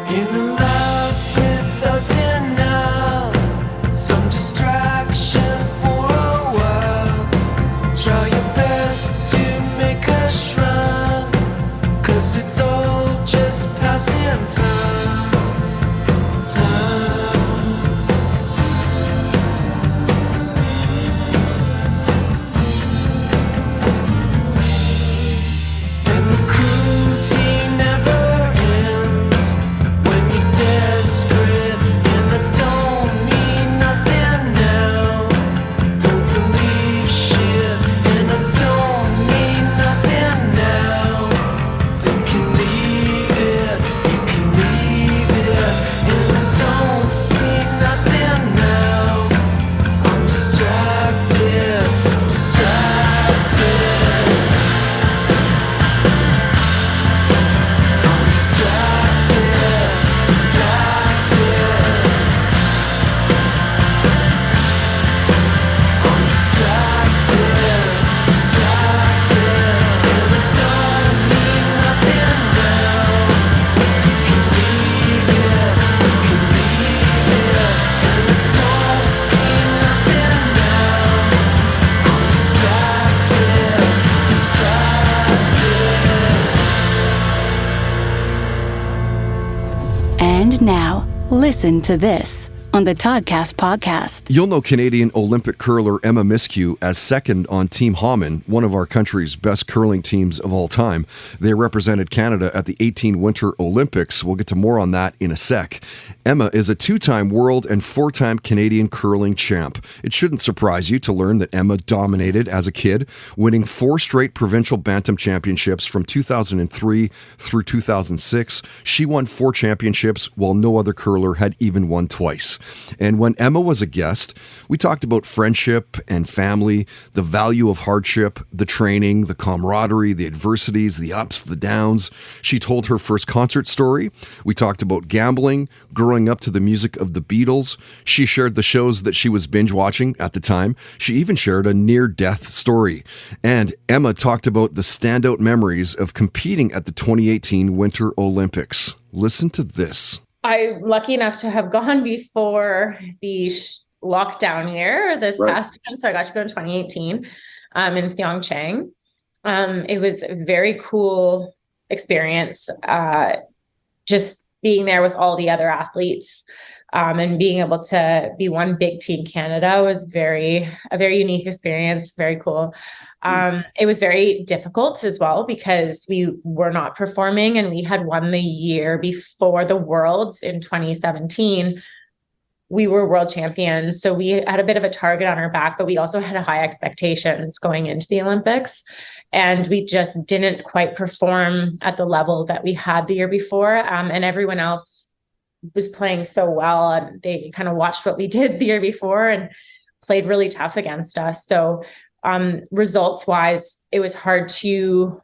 In a life without denial, some distraction for a while. Try your best to make a shrine, 'cause it's all just passing time. And the cruelty never ends. When you're desperate and I don't need nothing now. Don't believe shit and I don't need nothing now. You can leave it, and I don't see nothing now. I'm distracted. And now, listen to this on the Toddcast podcast. You'll know Canadian Olympic curler Emma Miskew as second on Team Haman, one of our country's best curling teams of all time. They represented Canada at the 18 Winter Olympics. We'll get to more on that in a sec. Emma is a two-time world and four-time Canadian curling champ. It shouldn't surprise you to learn that Emma dominated as a kid, winning 4 straight provincial bantam championships from 2003 through 2006. She won 4 championships while no other curler had even won twice. And when Emma was a guest, we talked about friendship and family, the value of hardship, the training, the camaraderie, the adversities, the ups, the downs. She told her first concert story. We talked about gambling, growing up to the music of the Beatles. She shared the shows that she was binge watching at the time. She even shared a near-death story. And Emma talked about the standout memories of competing at the 2018 Winter Olympics. Listen to this. I'm lucky enough to have gone before the lockdown year this past year. So I got to go in 2018 in Pyeongchang. It was a very cool experience. Just being there with all the other athletes and being able to be one big team Canada was a very unique experience, very cool. It was very difficult as well because we were not performing and we had won the year before the Worlds in 2017. We were world champions. So we had a bit of a target on our back, but we also had high expectations going into the Olympics. And we just didn't quite perform at the level that we had the year before. And everyone else was playing so well. And they kind of watched what we did the year before and played really tough against us. So results wise, it was a hard pill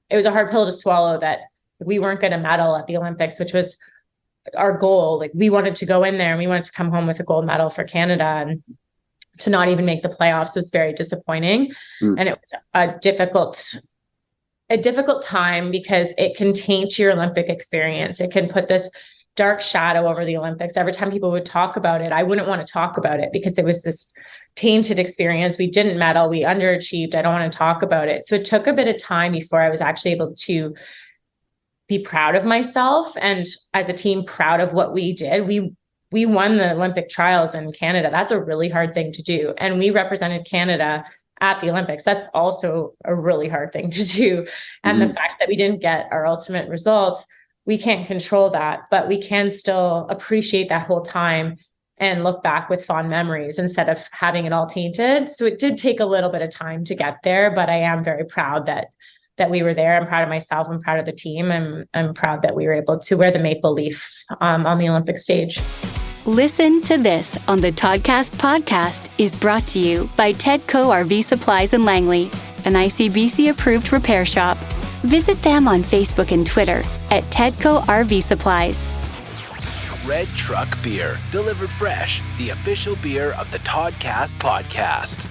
to swallow that we weren't going to medal at the Olympics, which was our goal. Like we wanted to go in there and we wanted to come home with a gold medal for Canada, and to not even make the playoffs was very disappointing. And it was a difficult time because it can taint your Olympic experience. It can put this dark shadow over the Olympics. Every time people would talk about it, I wouldn't want to talk about it because it was this tainted experience. We didn't medal, we underachieved. I don't want to talk about it. So it took a bit of time before I was actually able to be proud of myself and as a team proud of what we did. We won the Olympic trials in Canada. That's a really hard thing to do. And we represented Canada at the Olympics. That's also a really hard thing to do. And the fact that we didn't get our ultimate results, we can't control that, but we can still appreciate that whole time and look back with fond memories instead of having it all tainted. So it did take a little bit of time to get there, but I am very proud that we were there. I'm proud of myself. I'm proud of the team. I'm proud that we were able to wear the maple leaf on the Olympic stage. Listen to This on the Toddcast podcast is brought to you by Tedco RV Supplies in Langley, an ICBC-approved repair shop. Visit them on Facebook and Twitter at Tedco RV Supplies. Red Truck Beer, delivered fresh, the official beer of the Toddcast podcast.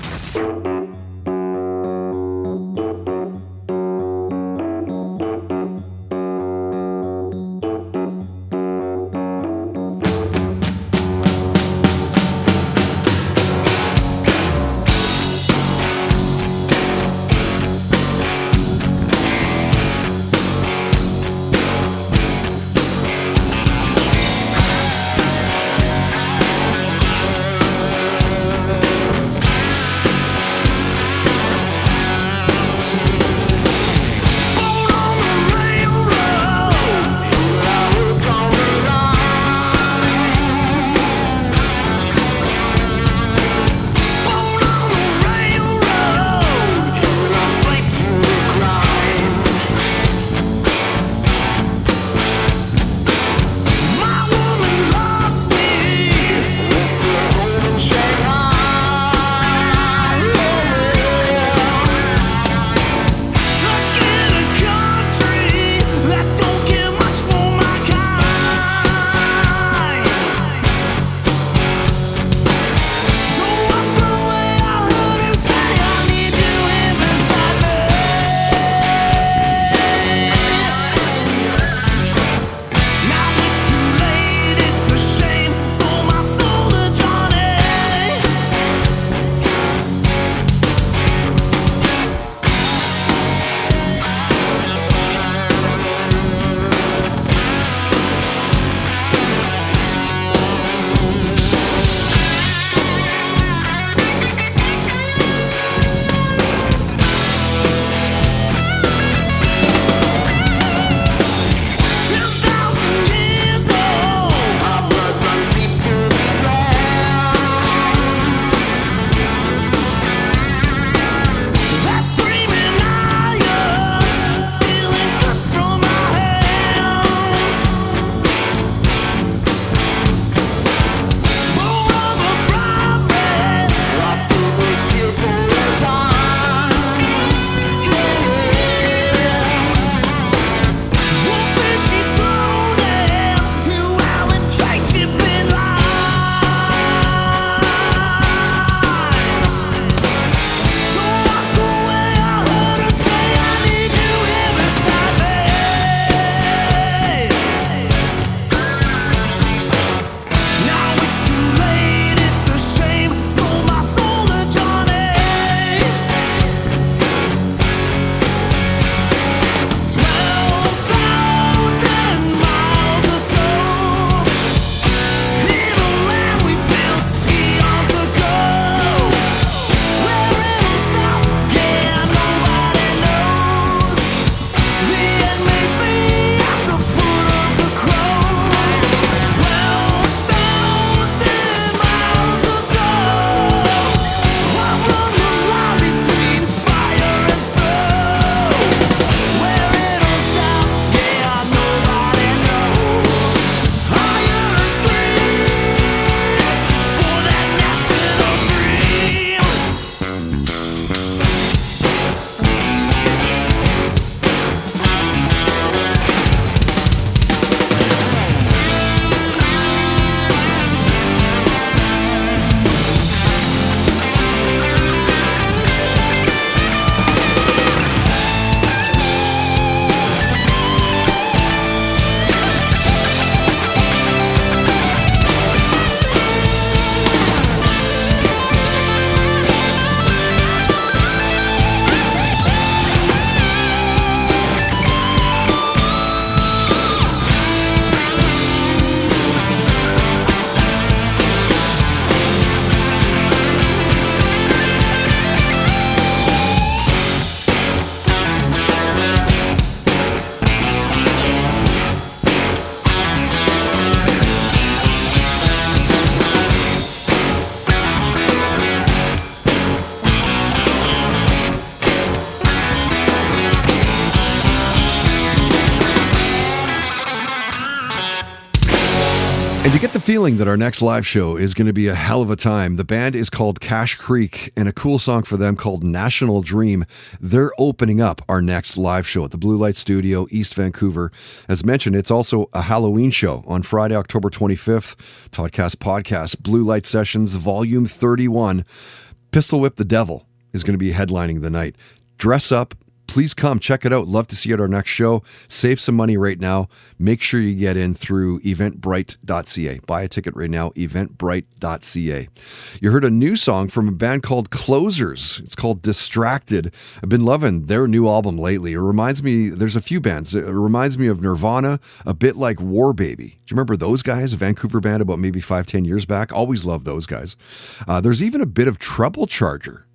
And you get the feeling that our next live show is going to be a hell of a time. The band is called Cache Creek, and a cool song for them called National Dream. They're opening up our next live show at the Blue Light Studio, East Vancouver. As mentioned, it's also a Halloween show on Friday, October 25th. Toddcast Podcast, Blue Light Sessions, Volume 31. Pistol Whip the Devil is going to be headlining the night. Dress up. Please come, check it out. Love to see you at our next show. Save some money right now. Make sure you get in through eventbrite.ca. Buy a ticket right now, eventbrite.ca. You heard a new song from a band called Closers. It's called Distracted. I've been loving their new album lately. It reminds me, there's a few bands. It reminds me of Nirvana, a bit like War Baby. Do you remember those guys? A Vancouver band about maybe 5-10 years back. Always loved those guys. There's even a bit of Treble Charger.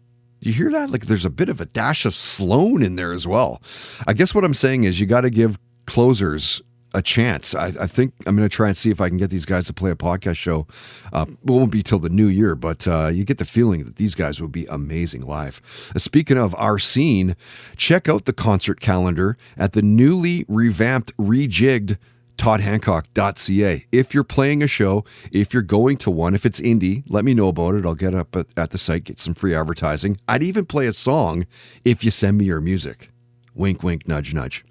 You hear that? Like there's a bit of a dash of Sloan in there as well. I guess what I'm saying is you got to give Closers a chance. I think I'm going to try and see if I can get these guys to play a podcast show. It won't be till the new year, but you get the feeling that these guys would be amazing live. Speaking of our scene, check out the concert calendar at the newly revamped, rejigged toddhancock.ca. If you're playing a show, if you're going to one, if it's indie, let me know about it. I'll get up at the site, get some free advertising. I'd even play a song if you send me your music. Wink, wink, nudge, nudge.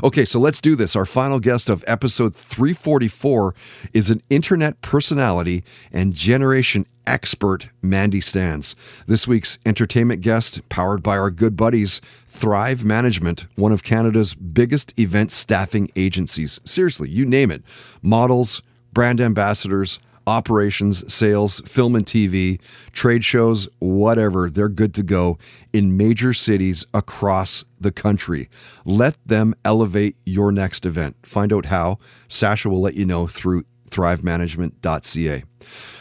Okay, so let's do this. Our final guest of episode 344 is an internet personality and Generation X-pert, Mandy Stans. This week's entertainment guest, powered by our good buddies, Thrive Management, one of Canada's biggest event staffing agencies. Seriously, you name it. Models, brand ambassadors, operations, sales, film and TV, trade shows, whatever, they're good to go in major cities across the country. Let them elevate your next event. Find out how. Sasha will let you know through thrivemanagement.ca.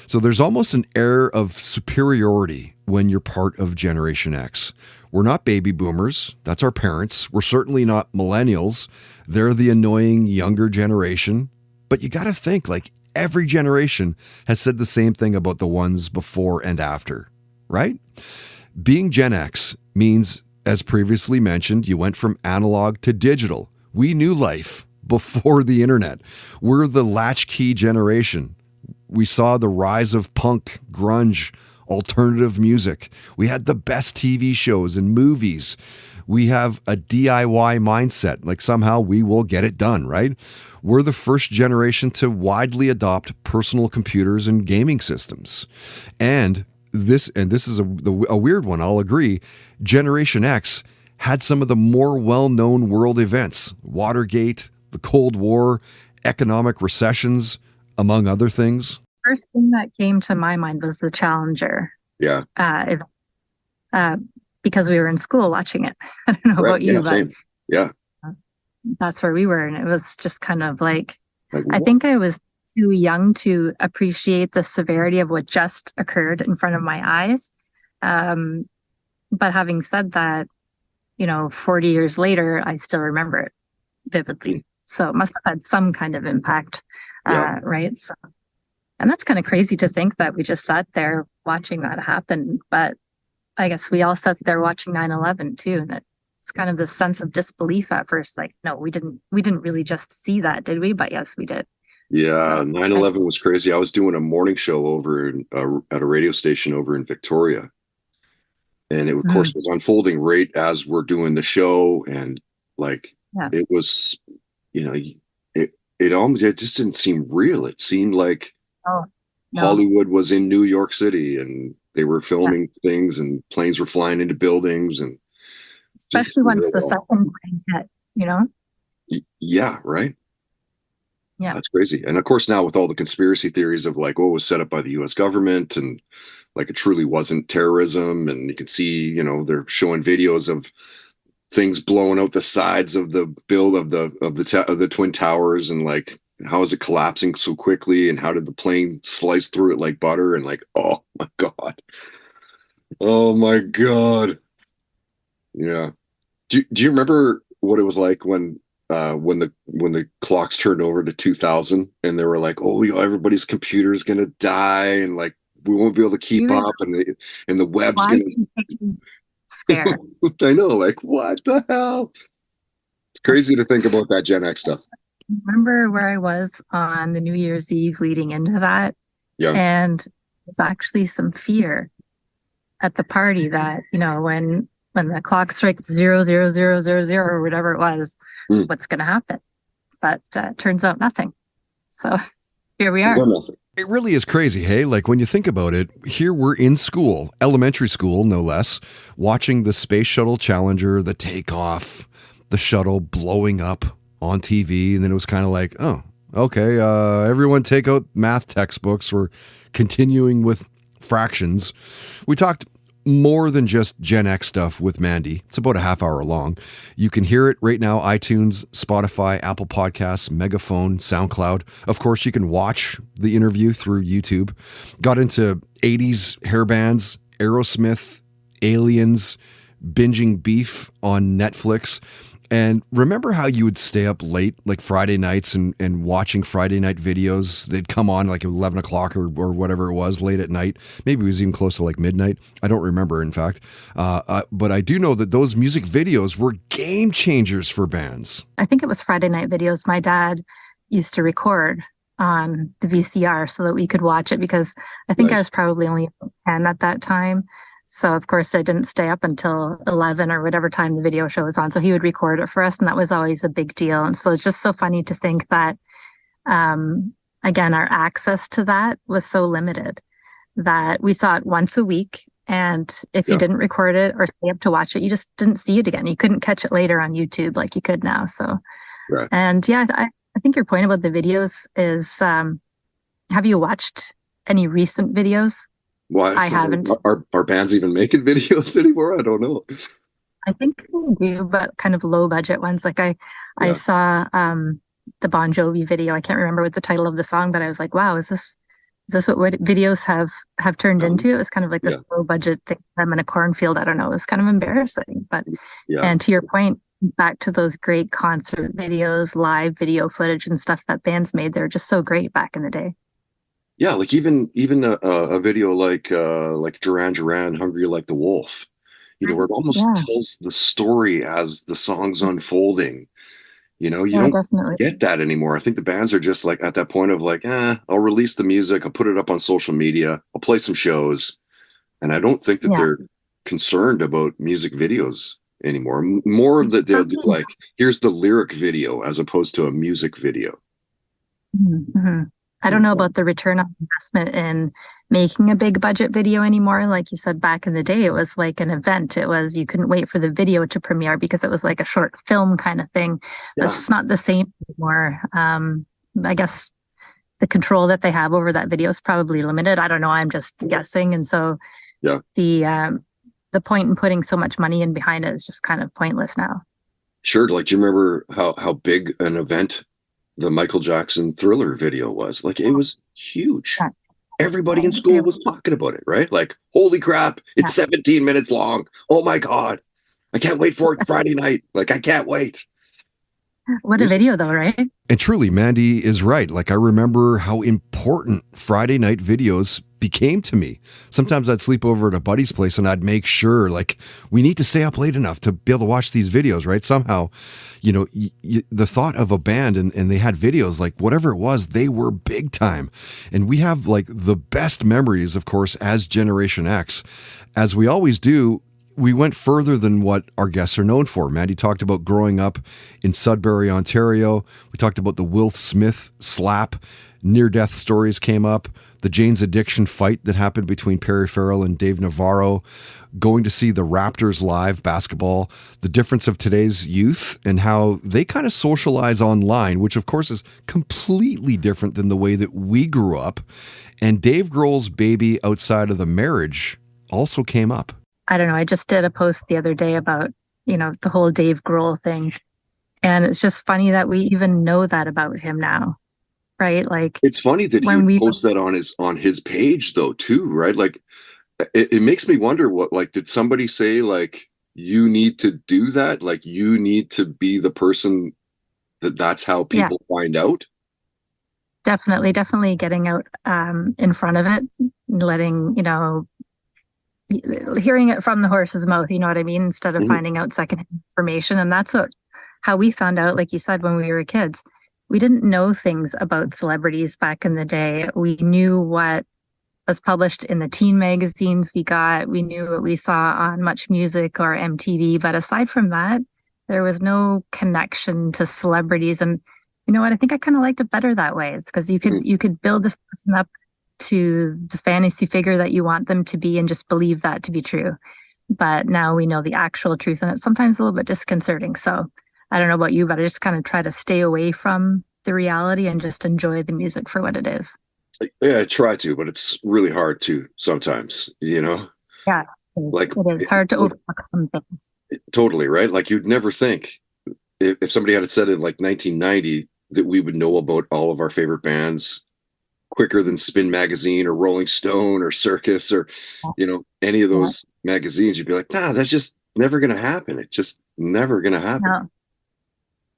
So there's almost an air of superiority when you're part of Generation X. We're not baby boomers. That's our parents. We're certainly not millennials. They're the annoying younger generation. But you got to think, like, every generation has said the same thing about the ones before and after, right? Being Gen X means, as previously mentioned, you went from analog to digital. We knew life before the internet. We're the latchkey generation. We saw the rise of punk, grunge, alternative music. We had the best TV shows and movies. We have a DIY mindset, like somehow we will get it done, right? We're the first generation to widely adopt personal computers and gaming systems. And this is a weird one, I'll agree. Generation X had some of the more well-known world events, Watergate, the Cold War, economic recessions, among other things. First thing that came to my mind was the Challenger. Yeah. Because we were in school watching it. I don't know about you, but same. Yeah. That's where we were. And it was just kind of like I think I was too young to appreciate the severity of what just occurred in front of my eyes. But having said that, 40 years later, I still remember it vividly. So it must have had some kind of impact, right? So, and that's kind of crazy to think that we just sat there watching that happen. But I guess we all sat there watching 9/11 too. And it's kind of this sense of disbelief at first. Like, no, we didn't really just see that, did we? But yes, we did. Yeah, so, 9/11 was crazy. I was doing a morning show over at a radio station over in Victoria. And it, of course, was unfolding right as we're doing the show. And it was, it just didn't seem real. It seemed like Hollywood was in New York City and they were filming things and planes were flying into buildings. And especially once the second plane hit, Yeah, right. Yeah. That's crazy. And of course, now with all the conspiracy theories of it was set up by the US government and it truly wasn't terrorism. And you can see, they're showing videos of things blowing out the sides of the build of the Twin Towers and how is it collapsing so quickly and how did the plane slice through it like butter and oh my God. Oh my God. Yeah. Do you remember what it was like when the clocks turned over to 2000 and they were like, everybody's computer is gonna die and we won't be able to keep up and the web's gonna scared. I know, what the hell? It's crazy to think about that Gen X stuff. remember where I was on the New Year's Eve leading into that. Yeah. And there's actually some fear at the party that, when the clock strikes 00000 or whatever it was, what's going to happen? But turns out nothing. So here we are. It really is crazy, hey? Like when you think about it, here we're in school, elementary school, no less, watching the Space Shuttle Challenger, the takeoff, the shuttle blowing up on TV. And then it was kind of like, oh, okay, everyone take out math textbooks. We're continuing with fractions. We talked more than just Gen X stuff with Mandy. It's about a half hour long. You can hear it right now, iTunes, Spotify, Apple Podcasts, Megaphone, SoundCloud. Of course, you can watch the interview through YouTube. Got into 80s hair bands, Aerosmith, Aliens, binging Beef on Netflix. And remember how you would stay up late, like Friday nights and watching Friday night videos? They'd come on like 11 o'clock or whatever it was, late at night. Maybe it was even close to like midnight. I don't remember, in fact. But I do know that those music videos were game changers for bands. I think it was Friday night videos. My dad used to record on the VCR so that we could watch it, because I think I was probably only 10 at that time. So, of course, I didn't stay up until 11 or whatever time the video show was on. So he would record it for us, and that was always a big deal. And so it's just so funny to think that, again, our access to that was so limited that we saw it once a week. And if you didn't record it or stay up to watch it, you just didn't see it again. You couldn't catch it later on YouTube like you could now. So, and yeah, I think your point about the videos is, have you watched any recent videos? Why? I haven't. Are bands even making videos anymore? I don't know. I think they do, but kind of low budget ones. Like I saw the Bon Jovi video. I can't remember what the title of the song, but I was like, wow, is this what videos have turned into? It was kind of like this low budget thing. I'm in a cornfield. I don't know. It was kind of embarrassing. But and to your point, back to those great concert videos, live video footage and stuff that bands made, they were just so great back in the day. Yeah, like even a video like Duran Duran, Hungry Like the Wolf, where it almost tells the story as the song's unfolding. You don't definitely get that anymore. I think the bands are just like at that point of like, I'll release the music, I'll put it up on social media, I'll play some shows. And I don't think that they're concerned about music videos anymore. More that they'll do like, here's the lyric video as opposed to a music video. Mm-hmm. I don't know about the return on investment in making a big budget video anymore. Like you said, back in the day, it was like an event. It was, you couldn't wait for the video to premiere because it was like a short film kind of thing. It's just not the same anymore. I guess the control that they have over that video is probably limited. I don't know. I'm just guessing. And so the point in putting so much money in behind it is just kind of pointless now. Sure. Like, do you remember how big an event the Michael Jackson Thriller video was? Like, it was huge. Everybody in school was talking about it, right? Like, holy crap, it's 17 minutes long. Oh my God. I can't wait for it Friday night. Like, I can't wait. What a video though, right? And truly, Mandy is right. Like, I remember how important Friday night videos became to me. Sometimes I'd sleep over at a buddy's place and I'd make sure, like, we need to stay up late enough to be able to watch these videos, right? Somehow, the thought of a band and they had videos, like whatever it was, they were big time. And we have like the best memories, of course, as Generation X. As we always do, we went further than what our guests are known for. Mandy talked about growing up in Sudbury, Ontario. We talked about the Will Smith slap. Near-death stories came up. The Jane's Addiction fight that happened between Perry Farrell and Dave Navarro. Going to see the Raptors live basketball. The difference of today's youth and how they kind of socialize online, which of course is completely different than the way that we grew up. And Dave Grohl's baby outside of the marriage also came up. I don't know. I just did a post the other day about, the whole Dave Grohl thing. And it's just funny that we even know that about him now, right? Like, it's funny that he posts that on his page though, too, right? Like, it makes me wonder what, like, did somebody say, like, you need to do that? Like, you need to be the person that's how people find out? Definitely getting out in front of it, letting, hearing it from the horse's mouth, you know what I mean? Instead of finding out secondhand information. And that's how we found out, like you said, when we were kids. we didn't know things about celebrities back in the day. We knew what was published in the teen magazines we knew what we saw on Much Music or MTV. But aside from that, there was no connection to celebrities. And you know what? I think I kind of liked it better that way. It's because you could build this person up to the fantasy figure that you want them to be and just believe that to be true. But now we know the actual truth, and it's sometimes a little bit disconcerting. So I don't know about you, but I just kind of try to stay away from the reality and just enjoy the music for what it is. Yeah, I try to, but it's really hard to sometimes, you know? Yeah, it is hard to overlook some things. Totally, right? Like you'd never think if somebody had said in like 1990 that we would know about all of our favorite bands quicker than Spin Magazine or Rolling Stone or Circus or, you know, any of those magazines, you'd be like, nah, that's just never going to happen. It's just never going to happen.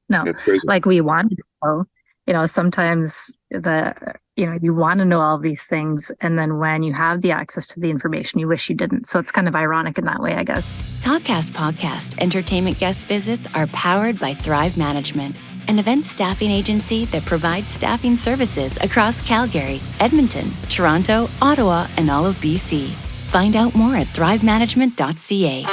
No, like we wanted to, you know, sometimes you want to know all of these things. And then when you have the access to the information, you wish you didn't. So it's kind of ironic in that way, I guess. Toddcast Podcast entertainment guest visits are powered by Thrive Management, an event staffing agency that provides staffing services across Calgary, Edmonton, Toronto, Ottawa, and all of BC. Find out more at thrivemanagement.ca.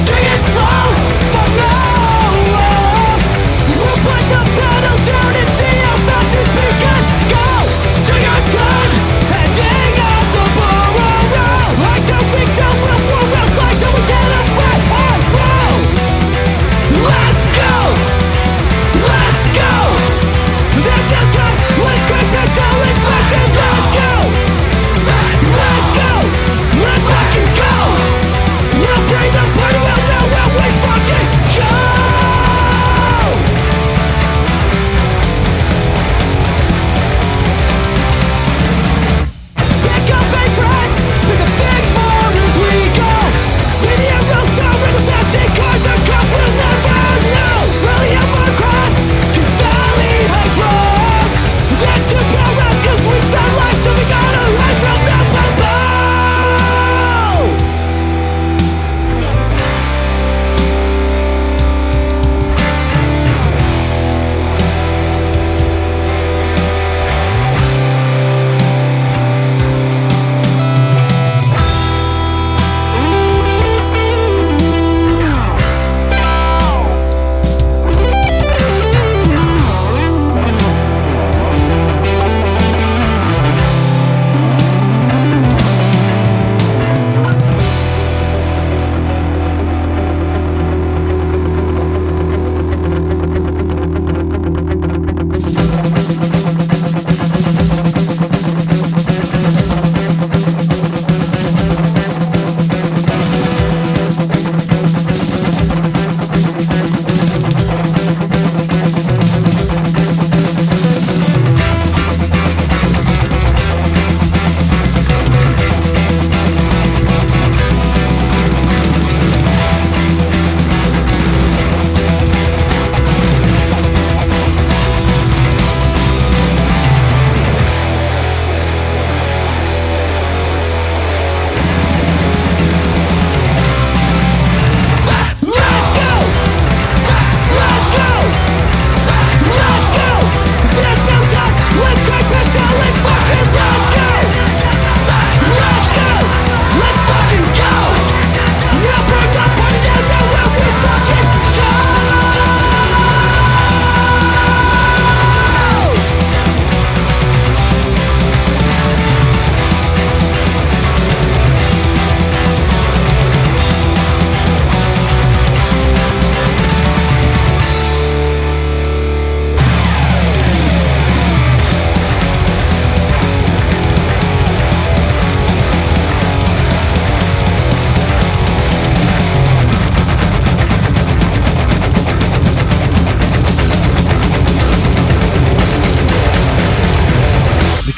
Take it slow!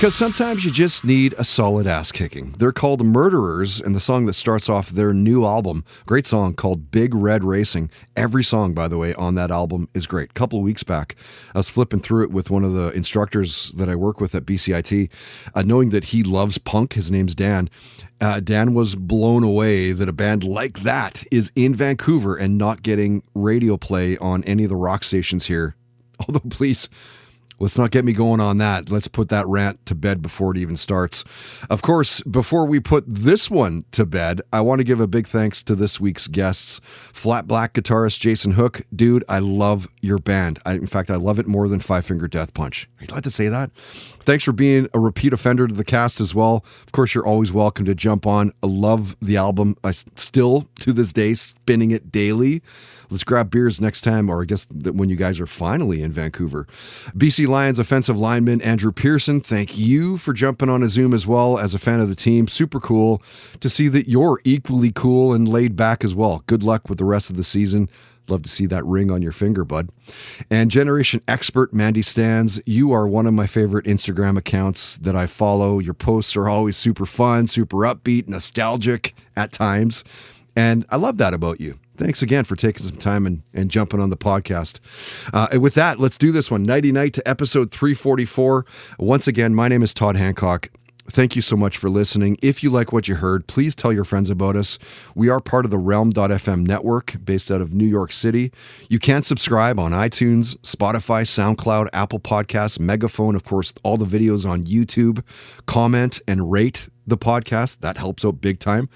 Because sometimes you just need a solid ass kicking. They're called Murderers, and the song that starts off their new album, great song called Big Red Racing. Every song, by the way, on that album is great. A couple of weeks back, I was flipping through it with one of the instructors that I work with at BCIT, knowing that he loves punk. His name's Dan. Dan was blown away that a band like that is in Vancouver and not getting radio play on any of the rock stations here. Although, please, let's not get me going on that. Let's put that rant to bed before it even starts. Of course, before we put this one to bed, I want to give a big thanks to this week's guests. Flat Black guitarist Jason Hook. Dude, I love your band. In fact, I love it more than Five Finger Death Punch. Are you allowed to say that? Thanks for being a repeat offender to the cast as well. Of course, you're always welcome to jump on. I love the album. I still, to this day, spinning it daily. Let's grab beers next time, or I guess when you guys are finally in Vancouver. BC Lions offensive lineman Andrew Peirson, thank you for jumping on a Zoom as well as a fan of the team. Super cool to see that you're equally cool and laid back as well. Good luck with the rest of the season. Love to see that ring on your finger, bud. And Generation X-pert Mandy Stands, you are one of my favorite Instagram accounts that I follow. Your posts are always super fun, super upbeat, nostalgic at times. And I love that about you. Thanks again for taking some time and jumping on the podcast. And with that, let's do this one. Nighty night to episode 344. Once again, my name is Todd Hancock. Thank you so much for listening. If you like what you heard, please tell your friends about us. We are part of the Realm.fm network based out of New York City. You can subscribe on iTunes, Spotify, SoundCloud, Apple Podcasts, Megaphone, of course, all the videos on YouTube. Comment and rate the podcast. That helps out big time.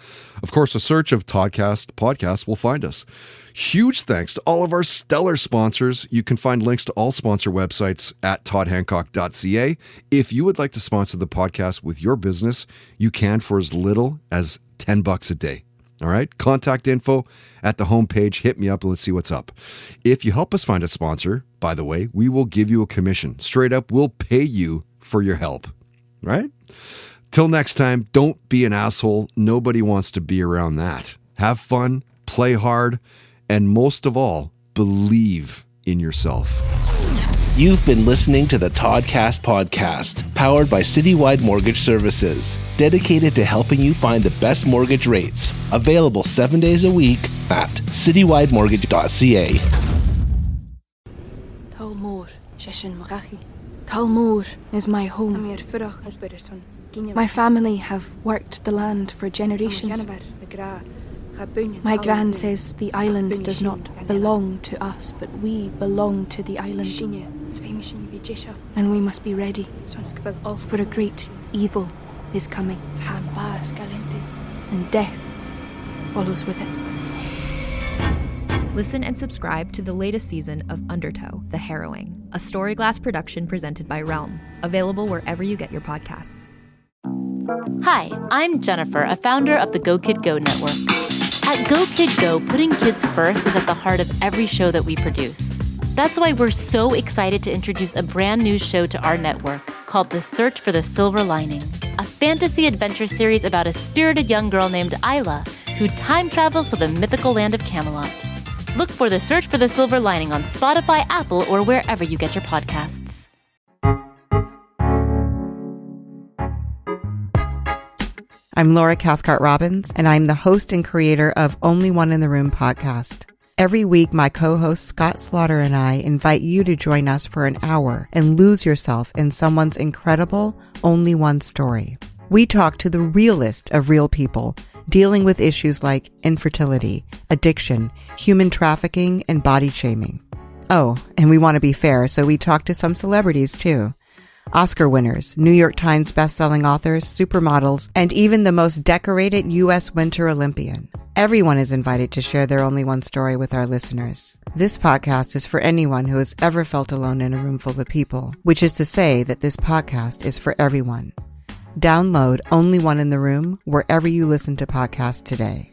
Of course, a search of Toddcast podcast will find us. Huge thanks to all of our stellar sponsors. You can find links to all sponsor websites at toddhancock.ca. If you would like to sponsor the podcast with your business, you can for as little as $10 a day. All right. Contact info at the homepage. Hit me up and let's see what's up. If you help us find a sponsor, by the way, we will give you a commission. Straight up, we'll pay you for your help. Right? Till next time, don't be an asshole. Nobody wants to be around that. Have fun, play hard, and most of all, believe in yourself. You've been listening to the Toddcast podcast, powered by Citywide Mortgage Services, dedicated to helping you find the best mortgage rates. Available 7 days a week at citywidemortgage.ca. Talmor, Sheshin Marachi. Talmor is my home. My family have worked the land for generations. My gran says the island does not belong to us, but we belong to the island. And we must be ready, for a great evil is coming, and death follows with it. Listen and subscribe to the latest season of Undertow, The Harrowing, a Storyglass production presented by Realm, available wherever you get your podcasts. Hi, I'm Jennifer, a founder of the Go Kid Go network. At Go Kid Go, putting kids first is at the heart of every show that we produce. That's why we're so excited to introduce a brand new show to our network called The Search for the Silver Lining, a fantasy adventure series about a spirited young girl named Isla who time travels to the mythical land of Camelot. Look for The Search for the Silver Lining on Spotify, Apple, or wherever you get your podcasts. I'm Laura Cathcart-Robbins, and I'm the host and creator of Only One in the Room podcast. Every week, my co-host Scott Slaughter and I invite you to join us for an hour and lose yourself in someone's incredible Only One story. We talk to the realest of real people, dealing with issues like infertility, addiction, human trafficking, and body shaming. Oh, and we want to be fair, so we talk to some celebrities too. Oscar winners, New York Times bestselling authors, supermodels, and even the most decorated U.S. Winter Olympian. Everyone is invited to share their Only One story with our listeners. This podcast is for anyone who has ever felt alone in a room full of people, which is to say that this podcast is for everyone. Download Only One in the Room wherever you listen to podcasts today.